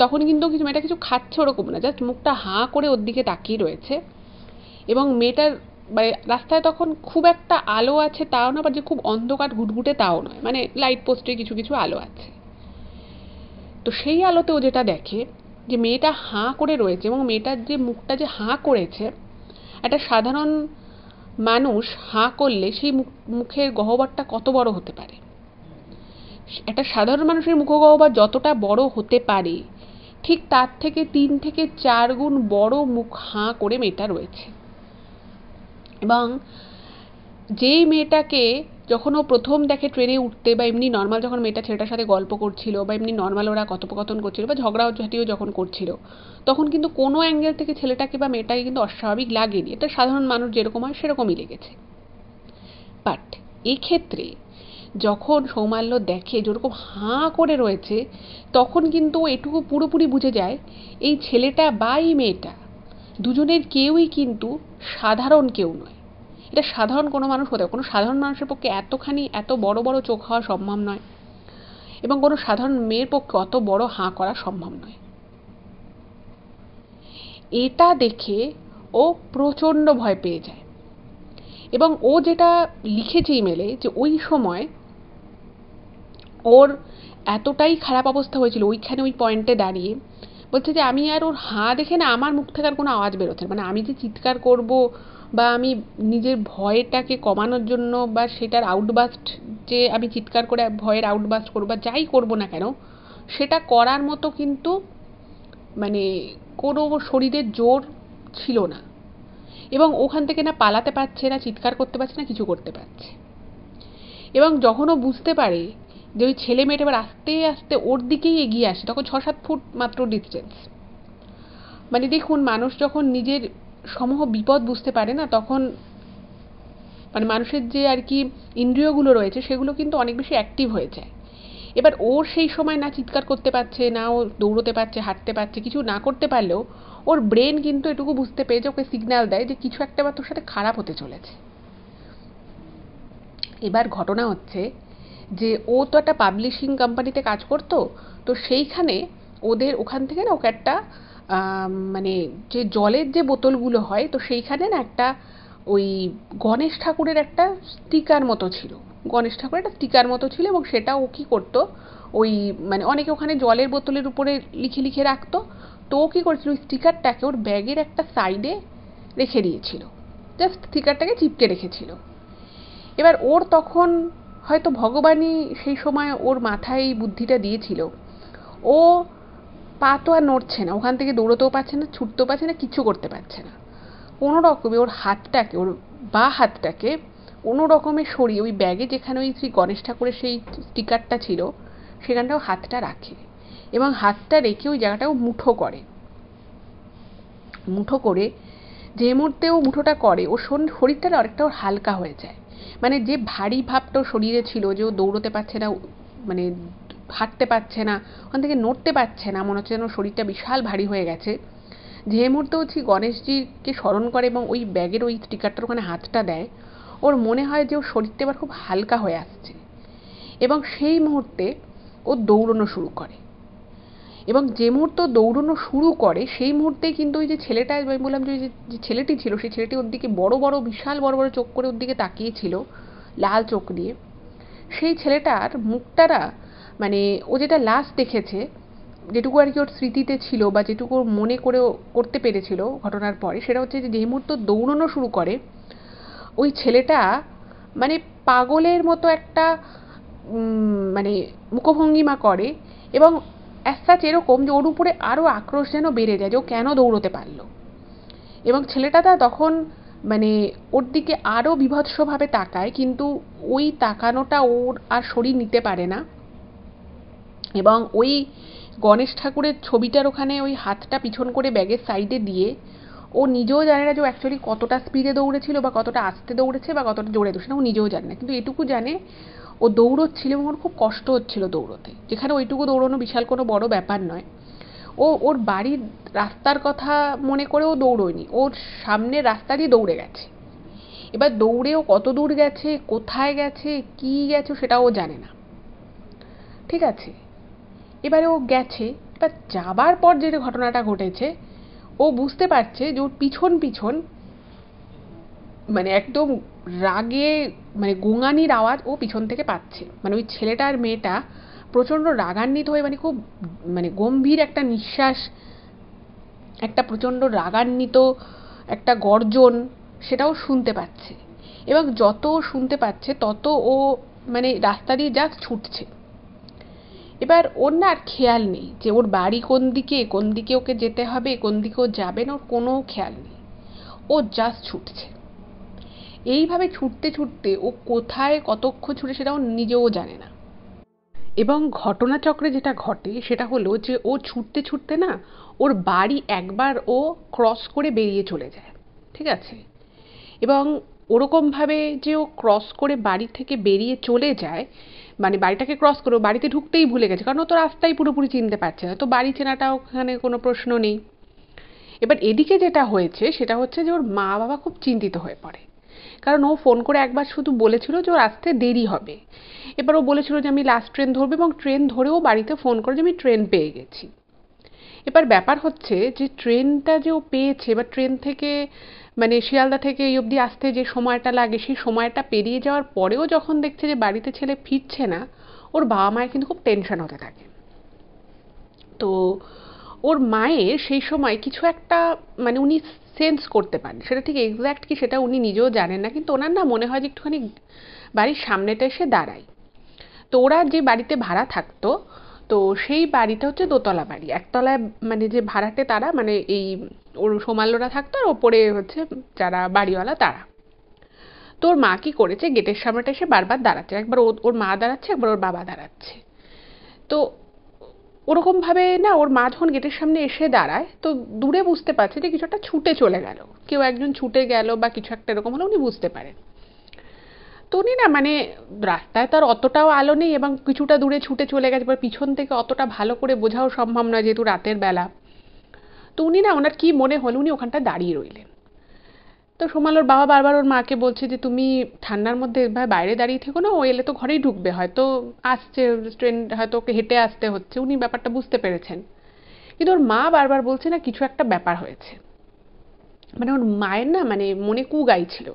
তখন কিন্তু কিছু মেয়েটা কিছু খাচ্ছে ওরকম না, জাস্ট মুখটা হাঁ করে ওর দিকে তাকিয়ে রয়েছে। এবং মেয়েটার মানে রাস্তায় তখন খুব একটা আলো আছে তাও না, আবার যে খুব অন্ধকার ঘুটঘুটে তাও নয়, মানে লাইট পোস্টে কিছু কিছু আলো আছে। তো সেই আলোতে ও যেটা দেখে যে মেয়েটা হাঁ করে রয়েছে, এবং মেয়েটার যে মুখটা যে হাঁ করেছে, একটা সাধারণ মানুষ হাঁ করলে সেই মুখের গহ্বরটা কত বড় হতে পারে, একটা সাধারণ মানুষের মুখগহ্বর যতটা বড় হতে পারে ঠিক তার থেকে 3 থেকে 4 গুণ বড় মুখ হাঁ করে মেয়েটা রয়েছে। এবং যেই মেয়েটাকে যখন ও প্রথম দেখে ট্রেনে উঠতে, বা এমনি নর্মাল যখন মেয়েটা ছেলেটার সাথে গল্প করছিল, বা এমনি নর্মাল ওরা কথোপকথন করছিল বা ঝগড়াঝাটিও যখন করছিল, তখন কিন্তু কোনো অ্যাঙ্গেল থেকে ছেলেটাকে বা মেয়েটাকে কিন্তু অস্বাভাবিক লাগেনি, এটা সাধারণ মানুষ যেরকম হয় সেরকমই লেগেছে। বাট এক্ষেত্রে যখন সৌমাল্য দেখে যেরকম হাঁ করে রয়েছে, তখন কিন্তু এটুকু পুরোপুরি বুঝে যায় এই ছেলেটা বা এই মেয়েটা দুজনের কেউই কিন্তু সাধারণ কেউ নয়। এটা সাধারণ কোনো মানুষ হতে, কোনো সাধারণ মানুষের পক্ষে এতখানি এত বড় বড় চোখ হওয়া সম্ভব নয়, এবং কোনো সাধারণ মেয়ের পক্ষে অত বড় হাঁ করা সম্ভব নয়। এটা দেখে ও প্রচণ্ড ভয় পেয়ে যায়। এবং ও যেটা লিখেছে ইমেলে যে ওই সময় ওর এতটাই খারাপ অবস্থা হয়েছিল ওইখানে ওই পয়েন্টে দাঁড়িয়ে, বলছে যে আমি আর ওর হাঁ দেখে না আমার মুখ থেকে আর কোনো আওয়াজ বেরোচ্ছে না, মানে আমি যে চিৎকার করব বা আমি নিজের ভয়টাকে কমানোর জন্য বা সেটার আউটবাস্ট, যে আমি চিৎকার করে ভয়ের আউটবাস্ট করবো বা যাই করবো না কেন, সেটা করার মতো কিন্তু মানে কোনো শরীরের জোর ছিল না। এবং ওখান থেকে না পালাতে পারছে না, চিৎকার করতে পারছে না, কিছু করতে পারছে। এবং যখন ও বুঝতে পারে যে ওই ছেলে মেয়েটা এবার আস্তে আস্তে ওর দিকেই এগিয়ে আসে, তখন 6-7 ফুট মাত্র ডিস্টেন্স, মানে দেখুন মানুষ যখন নিজের সমূহ বিপদ বুঝতে পারে না, তখন মানে মানুষের যে আর কি ইন্দ্রিয়গুলো রয়েছে সেগুলো কিন্তু অনেক বেশি অ্যাক্টিভ হয়ে যায়। এবার ওর সেই সময় না চিৎকার করতে পারছে, না ও দৌড়তে পারছে, হাঁটতে পারছে, কিছু না করতে পারলেও ওর ব্রেন কিন্তু এটুকু বুঝতে পেরেছে, ওকে সিগন্যাল দেয় যে কিছু একটা বা তোর সাথে খারাপ হতে চলেছে। এবার ঘটনা হচ্ছে যে ও তো একটা পাবলিশিং কোম্পানিতে কাজ করতো, তো সেইখানে ওদের ওখান থেকে না ওকে একটা মানে যে জলের যে বোতলগুলো হয়, তো সেইখানে না একটা ওই গণেশ ঠাকুরের একটা স্টিকার মতো ছিল, গণেশ ঠাকুরের একটা স্টিকার মতো ছিল, এবং সেটা ও কী করতো, ওই মানে অনেকে ওখানে জলের বোতলের উপরে লিখে লিখে রাখতো, তো ও কী করেছিল ওই স্টিকারটাকে ওর ব্যাগের একটা সাইডে রেখে দিয়েছিল, জাস্ট স্টিকারটাকে চিপকে রেখেছিল। এবার ওর তখন হয়তো ভগবানই সেই সময় ওর মাথায় এই বুদ্ধিটা দিয়েছিল, ও পা তো আর নড়ছে না, ওখান থেকে দৌড়তেও পারছে না, ছুটতেও পারছে না, কিচ্ছু করতে পারছে না, কোনো রকমে ওর হাতটাকে, ওর বা হাতটাকে কোনো রকমে সরিয়ে ওই ব্যাগে যেখানে ওই শ্রী গণেশ ঠাকুরের সেই স্টিকারটা ছিল সেখানটাও হাতটা রাখে, এবং হাতটা রেখে ওই জায়গাটাও মুঠো করে। মুঠো করে যে মুহূর্তে ও মুঠোটা করে ওর শরীরটা অনেকটা ওর হালকা হয়ে যায়, মানে যে ভারী ভাবটা শরীরে ছিল, যে ও দৌড়তে পারছে না, মানে হাঁটতে পারছে না, ওখান থেকে নড়তে পারছে না, মনে হচ্ছে যেন শরীরটা বিশাল ভারী হয়ে গেছে, যে মুহূর্তে হচ্ছে গণেশজিকে স্মরণ করে এবং ওই ব্যাগের ওই স্টিকারটার ওখানে হাতটা দেয়, ওর মনে হয় যে ওর শরীরটা এবার খুব হালকা হয়ে আসছে, এবং সেই মুহূর্তে ও দৌড়ানো শুরু করে। এবং যে মুহূর্তে দৌড়ানো শুরু করে সেই মুহূর্তেই কিন্তু ওই যে ছেলেটা, আমি বললাম যে যে ছেলেটি ছিল, সেই ছেলেটি ওর দিকে বড় বড় বিশাল বড় বড় চোখ করে ওর দিকে তাকিয়েছিল, লাল চোখ দিয়ে। সেই ছেলেটার মুখটা না, মানে ও যেটা লাস্ট দেখেছে, যেটুকু আর কি ওর স্মৃতিতে ছিল বা যেটুকু ওর মনে করে করতে পেরেছিল ঘটনার পরে, সেটা হচ্ছে যে যেই মুহূর্তে দৌড়ানো শুরু করে ওই ছেলেটা মানে পাগলের মতো একটা মানে মুখভঙ্গিমা করে, এবং অ্যাজ এরকম যে ওর উপরে আরও আক্রোশ যেন বেড়ে যায় যে ও কেন দৌড়তে পারলো, এবং ছেলেটা তখন মানে ওর দিকে আরও বীভৎসভাবে তাকায়, কিন্তু ওই তাকানোটা ওর আর শরীর নিতে পারে না, এবং ওই গণেশ ঠাকুরের ছবিটার ওখানে ওই হাতটা পিছন করে ব্যাগের সাইডে দিয়ে ও নিজেও জানে না যে ও অ্যাকচুয়ালি কতটা স্পিডে দৌড়েছিল বা কতটা আস্তে দৌড়েছে বা কতটা জোরে দৌড়েছে, ও নিজেও জানে না, কিন্তু এটুকু জানে ও দৌড়চ্ছিল এবং ওর খুব কষ্ট হচ্ছিল দৌড়তে, যেখানে ওইটুকু দৌড়ানো বিশাল কোনো বড় ব্যাপার নয়। ও ওর বাড়ির রাস্তার কথা মনে করেও দৌড়োয়নি, ওর সামনের রাস্তা দিয়ে দৌড়ে গেছে। এবার দৌড়েও কত দূর গেছে, কোথায় গেছে, কি গেছে সেটাও ও জানে না, ঠিক আছে। এবারে ও গেছে, এবার যাবার পর যে ঘটনাটা ঘটেছে, ও বুঝতে পারছে যে ওর পিছন পিছন মানে একদম রাগে, মানে গোঙানির আওয়াজ ও পিছন থেকে পাচ্ছে, মানে ওই ছেলেটা আর মেয়েটা প্রচণ্ড রাগান্বিত হয়ে, মানে খুব মানে গম্ভীর একটা নিঃশ্বাস, একটা প্রচণ্ড রাগান্বিত একটা গর্জন, সেটাও শুনতে পাচ্ছে, এবং যত শুনতে পাচ্ছে তত ও মানে রাস্তা দিয়ে জাস্ট ছুটছে। এবার ওর না আর খেয়াল নেই যে ওর বাড়ি কোন দিকে, কোন দিকে ওকে যেতে হবে, কোন দিকে ও যাবে না, ওর কোনো খেয়াল নেই, ও জাস্ট ছুটছে। এইভাবে ছুটতে ছুটতে ও কোথায় কতক্ষণ ছুটে সেটা ও নিজেও জানে না। এবং ঘটনাচক্রে যেটা ঘটে সেটা হলো যে ও ছুটতে ছুটতে না ওর বাড়ি একবার ও ক্রস করে বেরিয়ে চলে যায়, ঠিক আছে। এবং ওরকমভাবে যে ও ক্রস করে বাড়ি থেকে বেরিয়ে চলে যায়, মানে বাড়িটাকে ক্রস করে ও বাড়িতে ঢুকতেই ভুলে গেছে, কারণ ও তো রাস্তাই পুরোপুরি চিনতে পারছে না, তো বাড়ি চেনাটা ওখানে কোনো প্রশ্ন নেই। এবার এদিকে যেটা হয়েছে সেটা হচ্ছে যে ওর মা বাবা খুব চিন্তিত হয়ে পড়ে, কারণ ও ফোন করে একবার শুধু বলেছিল যে ওর আসতে দেরি হবে। এবার ও বলেছিল যে আমি লাস্ট ট্রেন ধরবো, এবং ট্রেন ধরেও বাড়িতে ফোন করে যে আমি ট্রেন পেয়ে গেছি। এবার ব্যাপার হচ্ছে যে ট্রেনটা যে ও পেয়েছে, এবার ট্রেন থেকে মানে শিয়ালদা থেকে এই অবধি আসতে যে সময়টা লাগে, সেই সময়টা পেরিয়ে যাওয়ার পরেও যখন দেখছে যে বাড়িতে ছেলে ফিরছে না, ওর বাবা মায়ের কিন্তু খুব টেনশন হতে থাকে। তো ওর মায়ের সেই সময় কিছু একটা মানে উনি সেন্স করতে পারেন, সেটা ঠিক এক্স্যাক্ট কি সেটা উনি নিজেও জানেন না, কিন্তু ওনার না মনে হয় যে একটুখানি বাড়ির সামনেটা এসে দাঁড়ায়। তো ওরা যে বাড়িতে ভাড়া থাকতো, তো সেই বাড়িটা হচ্ছে দোতলা বাড়ি, একতলায় মানে যে ভাড়াটে তারা, মানে এই ওর সোমাল্যরা থাকতো, আর ওপরে হচ্ছে যারা বাড়িওয়ালা তারা। তো ওর মা কি করেছে, গেটের সামনেটা এসে বারবার দাঁড়াচ্ছে, একবার ওর মা দাঁড়াচ্ছে, একবার ওর বাবা দাঁড়াচ্ছে। তো ওরকমভাবে না ওর মা যখন গেটের সামনে এসে দাঁড়ায়, তো দূরে বুঝতে পারছে যে কিছু একটা ছুটে চলে গেল, কেউ একজন ছুটে গেল বা কিছু একটা এরকম হলো, উনি বুঝতে পারেন। তো উনি না মানে রাস্তায় তো আর অতটাও আলো নেই এবং কিছুটা দূরে ছুটে চলে গেছে, এবার পিছন থেকে অতটা ভালো করে বোঝাও সম্ভব নয় যেহেতু রাতের বেলা। তো উনি না ওনার কি মনে হলো উনি ওখানটা দাঁড়িয়ে রইলেন। তো সোমালোর বাবা বারবার ওর মাকে বলছে যে তুমি ঠান্ডার মধ্যে বাইরে দাঁড়িয়ে থেকো না, ও এলে তো ঘরেই ঢুকবে, হয়তো আসছে ট্রেন, হয়তো ওকে হেঁটে আসতে হচ্ছে। উনি ব্যাপারটা বুঝতে পেরেছেন, কিন্তু ওর মা বারবার বলছে না কিছু একটা ব্যাপার হয়েছে। মানে ওর মায়ের না মানে মনে কু গাইছিল,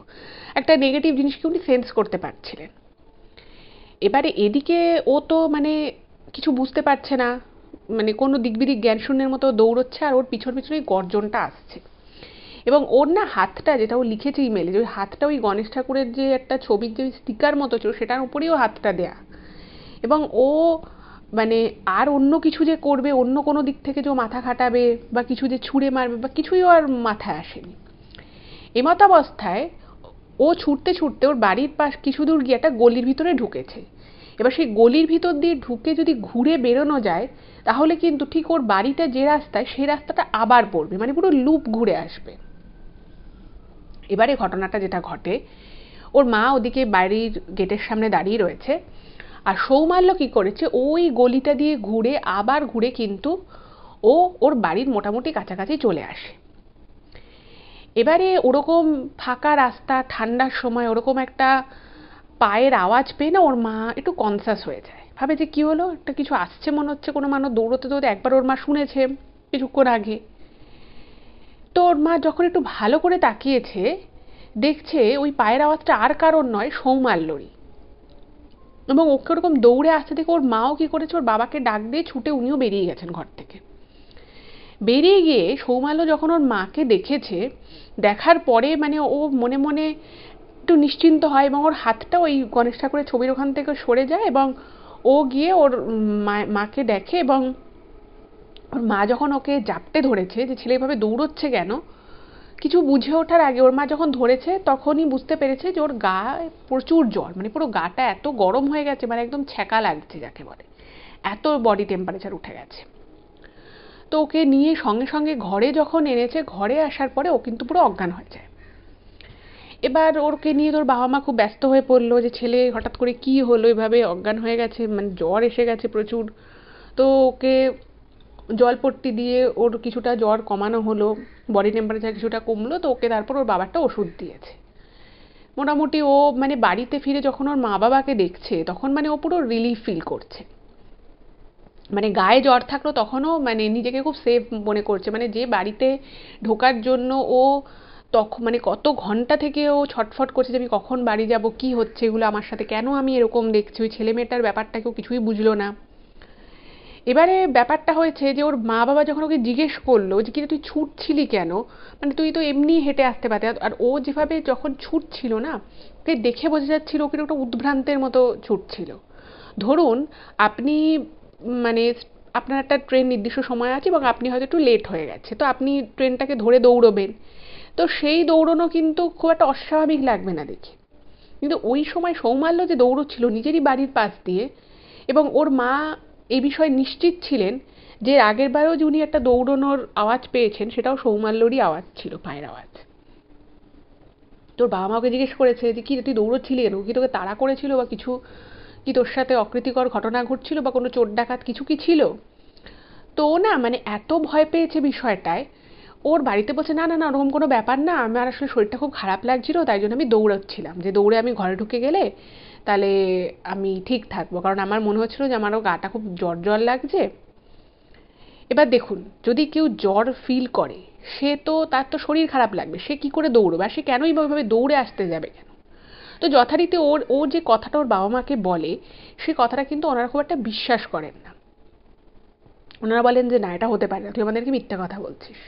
একটা নেগেটিভ জিনিসকে উনি সেন্স করতে পারছিলেন। এবারে এদিকে ও তো মানে কিছু বুঝতে পারছে না, মানে কোনো দিকবিদিক জ্ঞান শূন্যের মতো দৌড়চ্ছে, আর ওর পিছন পিছনেই গর্জনটা আসছে। এবং ওর না হাতটা, যেটা ও লিখেছে ইমেলে, যে ওই হাতটা ওই গণেশ ঠাকুরের যে একটা ছবির যে স্টিকার মতো ছিল সেটার উপরেই ও হাতটা দেয়া। এবং ও মানে আর অন্য কিছু যে করবে, অন্য কোনো দিক থেকে যে ও মাথা খাটাবে বা কিছু যে ছুঁড়ে মারবে বা কিছুই ওর মাথায় আসেনি। এমতাবস্থায় ও ছুটতে ছুটতে ওর বাড়ির পাশ কিছু দূর গিয়ে একটা গলির ভিতরে ঢুকেছে। এবার সেই গলির ভিতর দিয়ে ঢুকে যদি ঘুরে বেরোনো যায় তাহলে কিন্তু ঠিক ওর বাড়িটা যে রাস্তায় সেই রাস্তাটা আবার পড়বে, মানে পুরো লুপ ঘুরে আসবে। এবারে ঘটনাটা যেটা ঘটে, ওর মা ওদিকে বাড়ির গেটের সামনে দাঁড়িয়ে রয়েছে, আর সৌমাল্য কি করেছে ওই গলিটা দিয়ে ঘুরে আবার ঘুরে কিন্তু ও ওর বাড়ির মোটামুটি কাছাকাছি চলে আসে। এবারে ওরকম ফাঁকা রাস্তা ঠান্ডার সময় ওরকম একটা পায়ের আওয়াজ পেয়ে না ওর মা একটু কনসাস হয়ে যায়, ভাবে যে কি হলো, একটা কিছু আসছে মনে হচ্ছে, কোনো মানুষ দৌড়তে দৌড়তে, একবার ওর মা শুনেছে কিছুক্ষণ আগে। তো ওর মা যখন একটু ভালো করে তাকিয়েছে দেখছে ওই পায়ের আওয়াজটা আর কারণ নয়, সৌমাল্যরই। এবং ওকে ওরকম দৌড়ে আসতে দেখে ওর মাও কি করেছে, ওর বাবাকে ডাক দিয়ে ছুটে উনিও বেরিয়ে গেছেন ঘর থেকে। বেরিয়ে গিয়ে সৌমাল্য যখন ওর মাকে দেখেছে, দেখার পরে মানে ও মনে মনে একটু নিশ্চিন্ত হয় এবং ওর হাতটা ওই গণেশ ঠাকুরের ছবির ওখান থেকে সরে যায় এবং ও গিয়ে ওর মাকে দেখে। এবং ওর মা যখন ওকে জাপটে ধরেছে যে ছেলে এভাবে দৌড়চ্ছে কেন, কিছু বুঝে ওঠার আগে ওর মা যখন ধরেছে তখনই বুঝতে পেরেছে যে ওর গায়ে প্রচুর জ্বর, মানে পুরো গাটা এত গরম হয়ে গেছে, মানে একদম ছ্যাঁকা লাগছে যাকে বলে, এত বডি টেম্পারেচার উঠে গেছে। তো ওকে নিয়ে সঙ্গে সঙ্গে ঘরে যখন এনেছে, ঘরে আসার পরে ও কিন্তু পুরো অজ্ঞান হয়ে যায়। এবার ওরকে নিয়ে তোর বাবা মা খুব ব্যস্ত হয়ে পড়লো যে ছেলে হঠাৎ করে কি হলো, এভাবে অজ্ঞান হয়ে গেছে, মানে জ্বর এসে গেছে প্রচুর। তো ওকে জলপট্টি দিয়ে ওর কিছুটা জ্বর কমানো হলো, বডি টেম্পারেচার কিছুটা কমলো, তো ওকে তারপর ওর বাবারটা ওষুধ দিয়েছে। মোটামুটি ও মানে বাড়িতে ফিরে যখন ওর মা বাবাকে দেখছে তখন মানে ও পুরো রিলিফ ফিল করছে। মানে গায়ে জ্বর থাকলো তখনও মানে নিজেকে খুব সেফ মনে করছে, মানে যে বাড়িতে ঢোকার জন্য ও তখন মানে কত ঘন্টা থেকে ও ছটফট করছে যে আমি কখন বাড়ি যাব, কি হচ্ছে এগুলো আমার সাথে, কেন আমি এরকম দেখছি, ওই ছেলে মেয়েটার ব্যাপারটা কেউ কিছুই বুঝলো না। এবারে ব্যাপারটা হয়েছে যে ওর মা বাবা যখন ওকে জিজ্ঞেস করলো যে কি তুই ছুটছিলি কেন, মানে তুই তো এমনি হেঁটে আসতে পারতি, আর ও যেভাবে যখন ছুটছিল না ওকে দেখে বোঝা যাচ্ছিল ওকে একটা উদ্ভ্রান্তের মতো ছুটছিল। ধরুন আপনি মানে আপনার একটা ট্রেন নির্দিষ্ট সময় আছে এবং আপনি হয়তো একটু লেট হয়ে গেছে, তো আপনি ট্রেনটাকে ধরে দৌড়বেন, তো সেই দৌড়নো কিন্তু খুব একটা অস্বাভাবিক লাগবে না দেখে। কিন্তু ওই সময় সৌমাল্য যে দৌড়চ্ছিল নিজেরই বাড়ির পাশ দিয়ে, এবং ওর মা এই বিষয়ে নিশ্চিত ছিলেন যে আগের বারেও যে উনি একটা দৌড়নোর আওয়াজ পেয়েছেন সেটাও সৌমাল্যরই আওয়াজ ছিল, পায়ের আওয়াজ। তোর বাবা মাকে জিজ্ঞেস করেছে যে কি তুই দৌড়চ্ছিলি কেন, কি তোকে তাড়া করেছিল বা কিছু, কি তোর সাথে অপ্রীতিকর ঘটনা ঘটছিল বা কোনো চোর ডাকাত কিছু কি ছিল। তো না মানে এত ভয় পেয়েছে বিষয়টায়, ওর বাড়িতে বলছে না না না ওরকম কোনো ব্যাপার না, আমার আসলে শরীরটা খুব খারাপ লাগছিল তাই জন্য আমি দৌড়াচ্ছিলাম, যে দৌড়ে আমি ঘরে ঢুকে গেলে তাহলে আমি ঠিক থাকবো, কারণ আমার মনে হচ্ছিল যে আমারও গাটা খুব জ্বর জ্বর লাগছে। এবার দেখুন যদি কেউ জ্বর ফিল করে সে তো তার তো শরীর খারাপ লাগবে, সে কি করে দৌড়বে, আর সে কেনই বা ওইভাবে দৌড়ে আসতে যাবে কেন। তো যথারীতি ও যে কথাটা ওর বাবা মাকে বলে সে কথাটা কিন্তু ওনারা খুব একটা বিশ্বাস করেন না। ওনারা বলেন যে না এটা হতে পারে না, তুই আমাদেরকে মিথ্যা কথা বলছিস।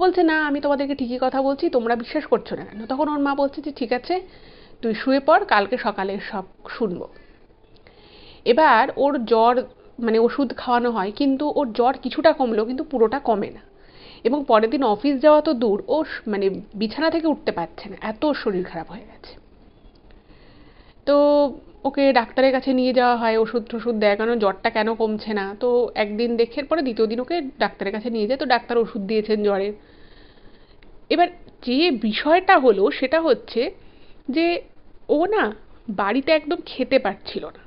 বলছে না আমি তোমাদেরকে ঠিকই কথা বলছি, তোমরা বিশ্বাস করছো না কেন। তখন ওর মা বলছে যে ঠিক আছে তুই শুয়ে পড়, কালকে সকালে সব শুনবো। এবার ওর জ্বর মানে ওষুধ খাওয়ানো হয় কিন্তু ওর জ্বর কিছুটা কমলো কিন্তু পুরোটা কমে না, এবং পরের দিন অফিস যাওয়া তো দূর, ও মানে বিছানা থেকে উঠতে পারছে না, এত শরীর খারাপ হয়ে গেছে। তো ওকে ডাক্তারের কাছে নিয়ে যাওয়া হয়, ওষুধ টষুধ দেয় কারণ জ্বরটা কেন কমছে না। তো একদিন দেখে পরে দ্বিতীয় দিন ওকে ডাক্তারের কাছে নিয়ে যায়, তো ডাক্তার ওষুধ দিয়েছেন জ্বরের। এবার যে বিষয়টা হলো সেটা হচ্ছে যে ও না বাড়িতে একদম খেতে পারছিল না,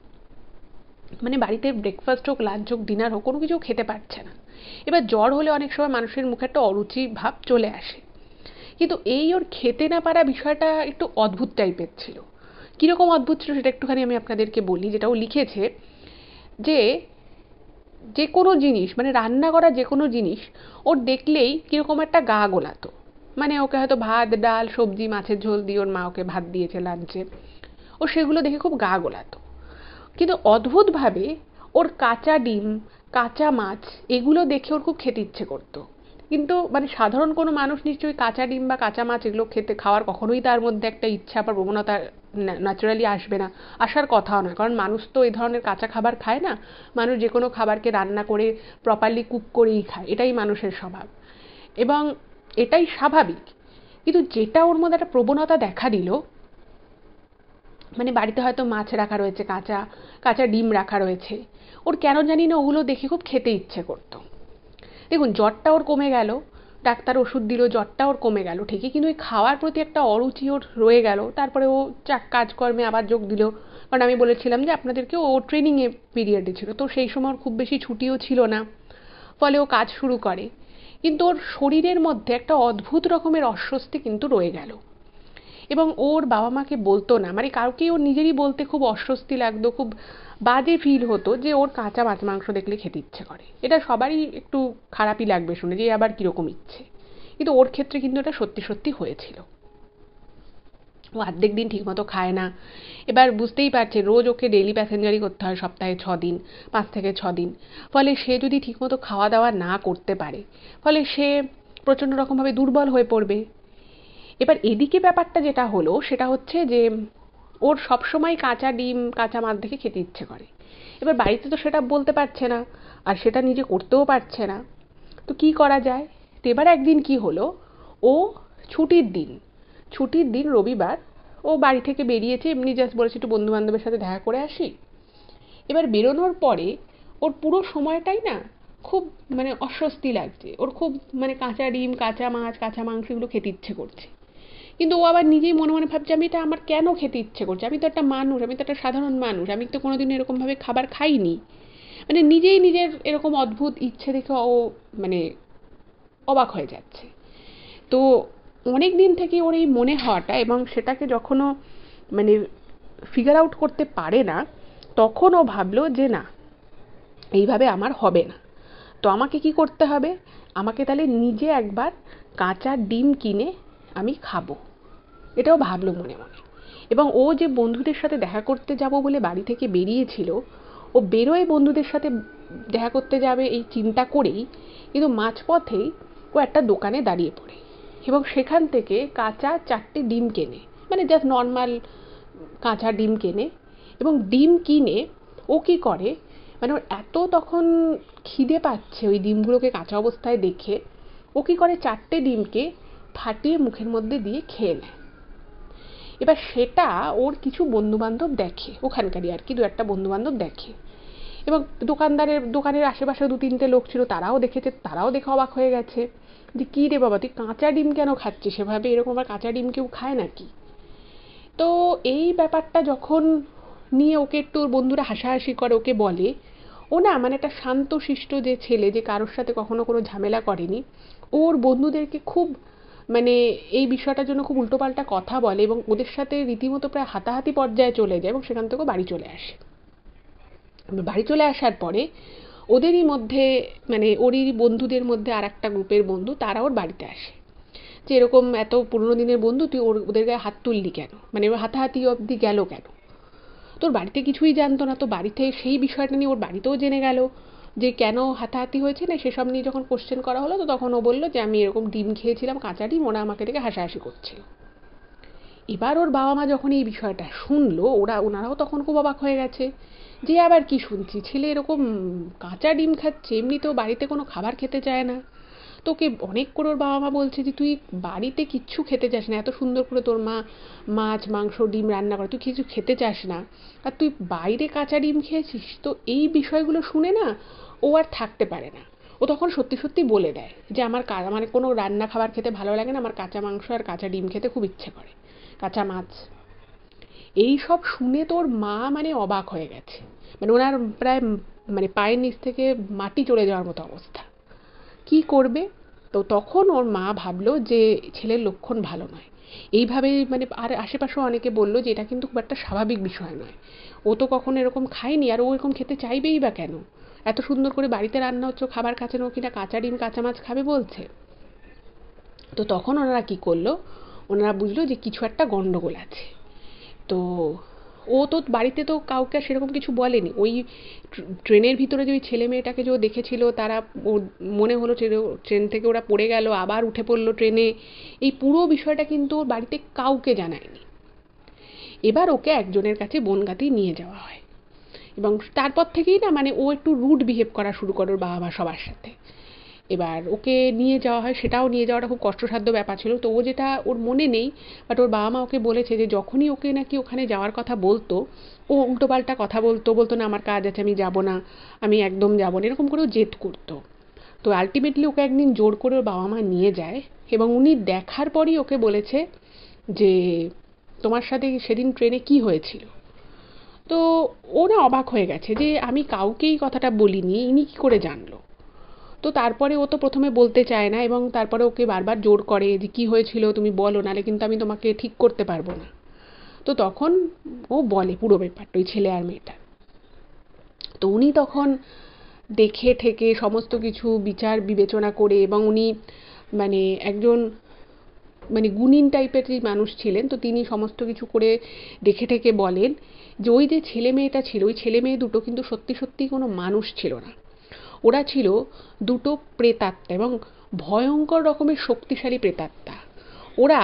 মানে বাড়িতে ব্রেকফাস্ট হোক, লাঞ্চ হোক, ডিনার হোক, কোনো কিছু খেতে পারছে না। এবার জ্বর হলে অনেক সময় মানুষের মুখে একটা অরুচি ভাব চলে আসে, কিন্তু এই ওর খেতে না পারা বিষয়টা একটু অদ্ভুত টাইপের ছিল। কীরকম অদ্ভুত ছিল সেটা একটুখানি আমি আপনাদেরকে বলি। যেটা ও লিখেছে যে যে কোনো জিনিস, মানে রান্না করা যে কোনো জিনিস ওর দেখলেই কীরকম একটা গা গোলাতো। মানে ওকে হয়তো ভাত, ডাল, সবজি, মাছের ঝোল দিয়ে ওর মা ওকে ভাত দিয়েছে লাঞ্চে, ও সেগুলো দেখে খুব গা গোলাতো। কিন্তু অদ্ভুতভাবে ওর কাঁচা ডিম, কাঁচা মাছ এগুলো দেখে ওর খুব খেতে ইচ্ছে করতো। কিন্তু মানে সাধারণ কোনো মানুষ নিশ্চয়ই কাঁচা ডিম বা কাঁচা মাছ এগুলো খাওয়ার কখনোই তার মধ্যে একটা ইচ্ছা বা প্রবণতা ন্যাচারালি আসবে না, আসার কথাও না, কারণ মানুষ তো এই ধরনের কাঁচা খাবার খায় না। মানুষ যে কোনো খাবারকে রান্না করে প্রপারলি কুক করেই খায়, এটাই মানুষের স্বভাব এবং এটাই স্বাভাবিক। কিন্তু যেটা ওর মধ্যে একটা প্রবণতা দেখা দিল, মানে বাড়িতে হয়তো মাছ রাখা রয়েছে, কাঁচা কাঁচা ডিম রাখা রয়েছে, ওর কেন জানি না ওগুলো দেখে খুব খেতে ইচ্ছে করতো। দেখুন, জ্বরটা ওর কমে গেল, ডাক্তার ওষুধ দিল, জ্বরটা ওর কমে গেল ঠিকই, কিন্তু ওই খাওয়ার প্রতি একটা অরুচি ওর রয়ে গেল। তারপরে ও কাজকর্মে আবার যোগ দিল, কারণ আমি বলেছিলাম যে আপনাদেরকে ও ট্রেনিংয়ে পিরিয়ডে ছিল, তো সেই সময় ওর খুব বেশি ছুটিও ছিল না, ফলে ও কাজ শুরু করে। কিন্তু ওর শরীরের মধ্যে একটা অদ্ভুত রকমের অস্বস্তি কিন্তু রয়ে গেল এবং ওর বাবা মাকে বলতো না, মানে কাউকেই ওর নিজেরই বলতে খুব অস্বস্তি লাগতো, খুব বাজে ফিল হতো যে ওর কাঁচা মাছ মাংস দেখলে খেতে ইচ্ছে করে। এটা সবারই একটু খারাপই লাগবে শুনে যে আবার কীরকম ইচ্ছে, কিন্তু ওর ক্ষেত্রে কিন্তু এটা সত্যি সত্যি হয়েছিল। ও অর্ধেক দিন ঠিকমতো খায় না। এবার বুঝতেই পারছে, রোজ ওকে ডেইলি প্যাসেঞ্জারি করতে হয় সপ্তাহে 6 দিন, 5 থেকে 6 দিন। ফলে সে যদি ঠিকমতো খাওয়া দাওয়া না করতে পারে, ফলে সে প্রচণ্ড রকমভাবে দুর্বল হয়ে পড়বে। এবার এদিকে ব্যাপারটা যেটা হলো সেটা হচ্ছে যে ওর সবসময় কাঁচা ডিম, কাঁচা মাছ দেখে খেতে ইচ্ছে করে। এবার বাড়িতে তো সেটা বলতে পারছে না, আর সেটা নিজে করতেও পারছে না, তো কি করা যায়? তো এবার একদিন কি হলো, ও ছুটির দিন রবিবার, ও বাড়ি থেকে বেরিয়েছে, এমনি জাস্ট বলেছে একটু বন্ধু বান্ধবের সাথে দেখা করে আসি। এবার বেরোনোর পরে ওর পুরো সময়টাই না খুব মানে অস্বস্তি লাগছে, ওর খুব মানে কাঁচা ডিম, কাঁচা মাছ, কাঁচা মাংস এগুলো খেতে ইচ্ছে করছে। কিন্তু ও আবার নিজেই মনে মনে ভাবছে, আমি এটা আমার কেন খেতে ইচ্ছে করছে, আমি তো একটা মানুষ, আমি তো একটা সাধারণ মানুষ, আমি তো কোনোদিন এরকমভাবে খাবার খাইনি। মানে নিজেই নিজের এরকম অদ্ভুত ইচ্ছে দেখে ও মানে অবাক হয়ে যাচ্ছে। তো অনেক দিন থেকে ওর এই মনে হওয়াটা, এবং সেটাকে যখন ও মানে ফিগার আউট করতে পারে না, তখন ও ভাবলো যে না, এইভাবে আমার হবে না। তো আমাকে কি করতে হবে, আমাকে তাহলে নিজে একবার কাঁচা ডিম কিনে আমি খাবো, এটাও ভাবলো মনে মনে। এবং ও যে বন্ধুদের সাথে দেখা করতে যাব বলে বাড়ি থেকে বেরিয়েছিল, ও বেরোয় বন্ধুদের সাথে দেখা করতে যাবে এই চিন্তা করেই, কিন্তু মাঝপথেই ও একটা দোকানে দাঁড়িয়ে পড়ে এবং সেখান থেকে কাঁচা 4টে ডিম কেনে, মানে জাস্ট নর্মাল কাঁচা ডিম কেনে। এবং ডিম কিনে ও কি করে, মানে ওর এত তখন খিদে পাচ্ছে ওই ডিমগুলোকে কাঁচা অবস্থায় দেখে, ও কি করে 4টে ডিমকে ফাটিয়ে মুখের মধ্যে দিয়ে খেয়ে নেয়। এবার সেটা ওর কিছু বন্ধুবান্ধব দেখে, ওখানকারই আর কি 2-1টা বন্ধুবান্ধব দেখে, এবং দোকানের আশেপাশে 2-3টে লোক ছিল, তারাও দেখেছে, তারাও দেখে অবাক হয়ে গেছে যে কী রে বাবা, তুই কাঁচা ডিম কেন খাচ্ছিস সেভাবে, এরকম আর কাঁচা ডিম কেউ খায় নাকি? তো এই ব্যাপারটা যখন নিয়ে ওকে একটু ওর বন্ধুরা হাসাহাসি করে, ওকে বলে, ও না মানে একটা শান্তশিষ্ট যে ছেলে, যে কারোর সাথে কখনো কোনো ঝামেলা করেনি, ওর বন্ধুদেরকে খুব মানে এই বিষয়টার জন্য খুব উল্টোপাল্টা কথা বলে এবং ওদের সাথে রীতিমতো প্রায় হাতাহাতি পর্যায়ে চলে যায়, এবং সেখান থেকেও বাড়ি চলে আসে। বাড়ি চলে আসার পরে ওদেরই মধ্যে মানে ওরই বন্ধুদের মধ্যে আর একটা গ্রুপের বন্ধু, তারা ওর বাড়িতে আসে যে এরকম এত পুরোনো দিনের বন্ধু, তুই ওদের গায়ে হাত তুললি কেন, মানে হাতাহাতি অবধি গেল কেন? তোর বাড়িতে কিছুই জানতো না, তো বাড়িতে সেই বিষয়টা নিয়ে ওর বাড়িতেও জেনে গেল যে কেন হাতাহাতি হয়েছে, না সেসব নিয়ে যখন কোশ্চেন করা হলো, তো তখন ও বললো যে আমি এরকম ডিম খেয়েছিলাম, কাঁচা ডিম, ওরা আমাকে দেখে হাসাহাসি করছিল। এবার ওর বাবা মা যখন এই বিষয়টা শুনলো, ওনারাও তখন খুব অবাক হয়ে গেছে যে আবার কি শুনছি, ছেলে এরকম কাঁচা ডিম খাচ্ছে, এমনিতেও বাড়িতে কোনো খাবার খেতে চায় না। তোকে অনেক করে ওর বাবা মা বলছে যে তুই বাড়িতে কিচ্ছু খেতে চাস না, এত সুন্দর করে তোর মা মাছ মাংস ডিম রান্না করে, তুই কিছু খেতে চাস না, আর তুই বাইরে কাঁচা ডিম খেয়েছিস। তো এই বিষয়গুলো শুনে না ও আর থাকতে পারে না, ও তখন সত্যি সত্যি বলে দেয় যে আমার মানে কোনো রান্না খাবার খেতে ভালো লাগে না, আমার কাঁচা মাংস আর কাঁচা ডিম খেতে খুব ইচ্ছে করে, কাঁচা মাছ। এই সব শুনে তো ওর মা মানে অবাক হয়ে গেছে, মানে ওনার প্রায় মানে পায়ের নিচ থেকে মাটি চলে যাওয়ার মতো অবস্থা। কি করবে? তো তখন ওর মা ভাবলো যে ছেলের লক্ষণ ভালো নয়। এইভাবে মানে আর আশেপাশেও অনেকে বলল যে এটা কিন্তু খুব একটা স্বাভাবিক বিষয় নয়, ও তো কখনো এরকম খায়নি, আর ও এরকম খেতে চাইবেই বা কেন? এত সুন্দর করে বাড়িতে রান্না হচ্ছে, খাবার খাচ্ছে না, ও কিনা কাঁচা ডিম কাঁচা মাছ খাবে বলছে। তো তখন ওনারা কি করলো, ওনারা বুঝলো যে কিছু একটা গন্ডগোল আছে। তো ও তো বাড়িতে তো কাউকে সেরকম কিছু বলেনি। ওই ট্রেনের ভিতরে যে ওই ছেলে মেয়েটাকে যে ও দেখেছিল, তারা ওর মনে হলো ট্রেন থেকে ওরা পড়ে গেল, আবার উঠে পড়লো ট্রেনে, এই পুরো বিষয়টা কিন্তু ওর বাড়িতে কাউকে জানায়নি। এবার ওকে একজনের কাছে বনগাঁতেই নিয়ে যাওয়া হয়, এবং তারপর থেকেই না মানে ও একটু রুড বিহেভ করা শুরু করে ওর বাবা মা সবার সাথে। এবার ওকে নিয়ে যাওয়া হয়, সেটাও নিয়ে যাওয়াটা খুব কষ্টসাধ্য ব্যাপার ছিল। তো ও যেটা ওর মনে নেই, বাট ওর বাবা মা ওকে বলেছে যে যখনই ওকে নাকি ওখানে যাওয়ার কথা বলতো, ও উল্টোপাল্টা কথা বলতো, বলতো না আমার কাজ আছে, আমি যাব না, আমি একদম যাব না, এরকম করে ও জেদ করতো। তো আলটিমেটলি ওকে একদিন জোর করে ওর বাবা মা নিয়ে যায়, এবং উনি দেখার পরই ওকে বলেছে যে তোমার সাথে সেদিন ট্রেনে কি হয়েছিল। তো ও না অবাক হয়ে গেছে যে আমি কাউকেই কথাটা বলিনি, ইনি কি করে জানলো। তো তারপরে ও তো প্রথমে বলতে চায় না, এবং তারপরে ওকে বারবার জোর করে যে কি হয়েছিল তুমি বলো, নাহলে কিন্তু আমি তোমাকে ঠিক করতে পারবো না। তো তখন ও বলে পুরো ব্যাপারটা ওই ছেলে আর মেয়েটা। তো উনি তখন দেখে ঠেকে সমস্ত কিছু বিচার বিবেচনা করে, এবং উনি মানে একজন মানে গুণিন টাইপেরই মানুষ ছিলেন, তো তিনি সমস্ত কিছু করে দেখে ঠেকে বলেন যে ওই যে ছেলে মেয়েটা ছিল, ওই ছেলে মেয়ে দুটো কিন্তু সত্যি সত্যি কোনো মানুষ ছিল না। ওরা ছিল দুটো প্রেতাত্মা, এবং ভয়ঙ্কর রকমের শক্তিশালী প্রেতাত্মা। ওরা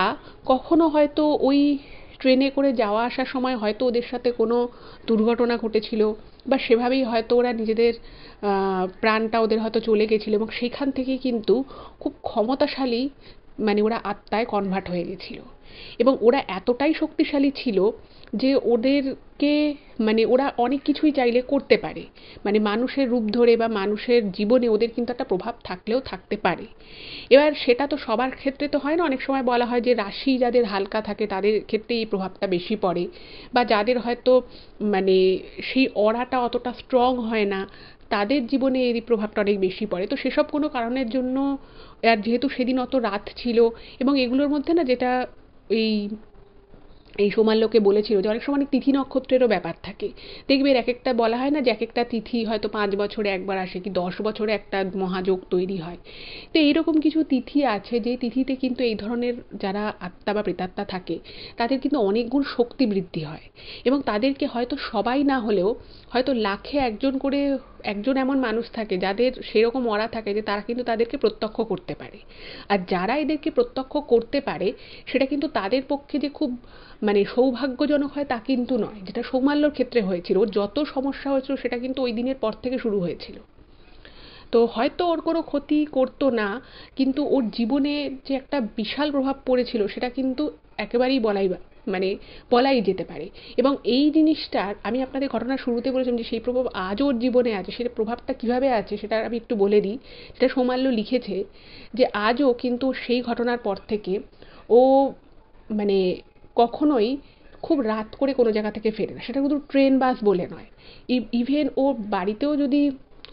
কখনো হয়তো ওই ট্রেনে করে যাওয়া আসার সময় হয়তো ওদের সাথে কোনো দুর্ঘটনা ঘটেছিল, বা সেভাবেই হয়তো ওরা নিজেদের প্রাণটা ওদের হয়তো চলে গেছিলো, এবং সেখান থেকেই কিন্তু খুব ক্ষমতাশালী মানে ওরা আত্মায় কনভার্ট হয়ে গেছিল। এবং ওরা এতটাই শক্তিশালী ছিল যে ওদেরকে মানে ওরা অনেক কিছুই চাইলে করতে পারে, মানে মানুষের রূপ ধরে বা মানুষের জীবনে ওদের কিন্তু একটা প্রভাব থাকলেও থাকতে পারে। এবার সেটা তো সবার ক্ষেত্রে তো হয় না, অনেক সময় বলা হয় যে রাশি যাদের হালকা থাকে তাদের ক্ষেত্রে এই প্রভাবটা বেশি পড়ে, বা যাদের হয়তো মানে সেই অরাটা অতটা স্ট্রং হয় না, তাদের জীবনে এই প্রভাবটা অনেক বেশি পড়ে। তো সেসব কোনো কারণের জন্য, আর যেহেতু সেদিন অত রাত ছিল, এবং এগুলোর মধ্যে না যেটা এই এই সোমাল্যকে বলেছিল যে অনেক সময় অনেক তিথি নক্ষত্রেরও ব্যাপার থাকে। দেখবে এক একটা বলা হয় না যে এক একটা তিথি হয়তো 5 বছরে একবার আসে, কি 10 বছরে একটা মহাযোগ তৈরি হয়। তো এইরকম কিছু তিথি আছে যে তিথিতে কিন্তু এই ধরনের যারা আত্মা বা প্রেতাত্মা থাকে তাদের কিন্তু অনেক গুণ শক্তি বৃদ্ধি হয়, এবং তাদেরকে হয়তো সবাই না হলেও হয়তো লাখে একজন করে একজন এমন মানুষ থাকে যাদের সেরকম অরা থাকে যে তারা কিন্তু তাদেরকে প্রত্যক্ষ করতে পারে। আর যারা এদেরকে প্রত্যক্ষ করতে পারে সেটা কিন্তু তাদের পক্ষে যে খুব মানে সৌভাগ্যজনক হয় তা কিন্তু নয়, যেটা সৌমাল্যর ক্ষেত্রে হয়েছিল। ওর যত সমস্যা হয়েছিল সেটা কিন্তু ওই দিনের পর থেকে শুরু হয়েছিল। তো হয়তো ওর কোনো ক্ষতি করতো না, কিন্তু ওর জীবনে যে একটা বিশাল প্রভাব পড়েছিল সেটা কিন্তু একেবারেই মানে বলাই যেতে পারে। এবং এই জিনিসটার আমি আপনাদের ঘটনার শুরুতে বলেছিলাম যে সেই প্রভাব আজও ওর জীবনে আছে, সেটা প্রভাবটা কিভাবে আছে সেটা আমি একটু বলে দিই। সেটা সোমাল্য লিখেছে যে আজও কিন্তু সেই ঘটনার পর থেকে ও মানে কখনোই খুব রাত করে কোনো জায়গা থেকে ফেরে না, সেটা শুধু ট্রেন বাস বলে নয়, ইভেন ও বাড়িতেও যদি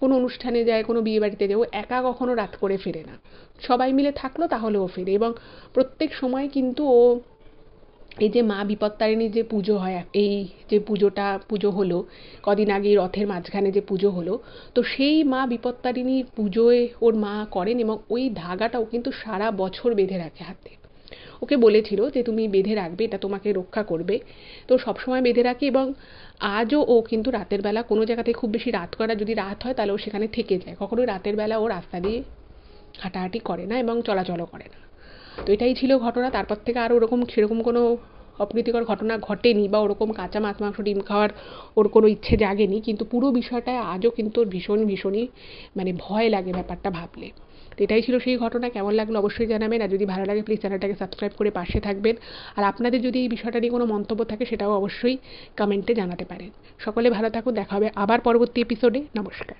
কোনো অনুষ্ঠানে যায়, কোনো বিয়ে বাড়িতে যায়, ও একা কখনো রাত করে ফেরে না, সবাই মিলে থাকলো তাহলেও ফেরে। এবং প্রত্যেক সময় কিন্তু ও এই যে মা বিপত্তারিণীর যে পুজো হয়, এই যে পুজো হলো কদিন আগে রথের মাঝখানে যে পুজো হলো, তো সেই মা বিপত্তারিণীর পুজোয় ওর মা করেন, এবং ওই ধাগাটাও কিন্তু সারা বছর বেঁধে রাখে হাতে। ওকে বলেছিল যে তুমি বেঁধে রাখবে, এটা তোমাকে রক্ষা করবে। তো সবসময় বেঁধে রাখে, এবং আজও ও কিন্তু রাতের বেলা কোনো জায়গাতে খুব বেশি রাত করা যদি রাত হয় তাহলে ও সেখানে থেকে যায়, কখনোই রাতের বেলা ও রাস্তা দিয়ে হাঁটাহাঁটি করে না এবং চলাচলও করে না। তো এটাই ছিল ঘটনা। তারপর থেকে আর ওরকম সেরকম কোনো অপ্রীতিকর ঘটনা ঘটেনি, বা ওরকম কাঁচা মাছ মাংস ডিম খাওয়ার ওর কোনো ইচ্ছে জাগেনি, কিন্তু পুরো বিষয়টায় আজও কিন্তু ওর ভীষণই মানে ভয় লাগে ব্যাপারটা ভাবলে। তো এটাই ছিল সেই ঘটনা। কেমন লাগলো অবশ্যই জানাবেন, আর যদি ভালো লাগে প্লিজ চ্যানেলটাকে সাবস্ক্রাইব করে পাশে থাকবেন। আর আপনাদের যদি এই বিষয়টা নিয়ে কোনো মন্তব্য থাকে সেটাও অবশ্যই কমেন্টে জানাতে পারেন। সকলে ভালো থাকুন, দেখা হবে আবার পরবর্তী এপিসোডে। নমস্কার।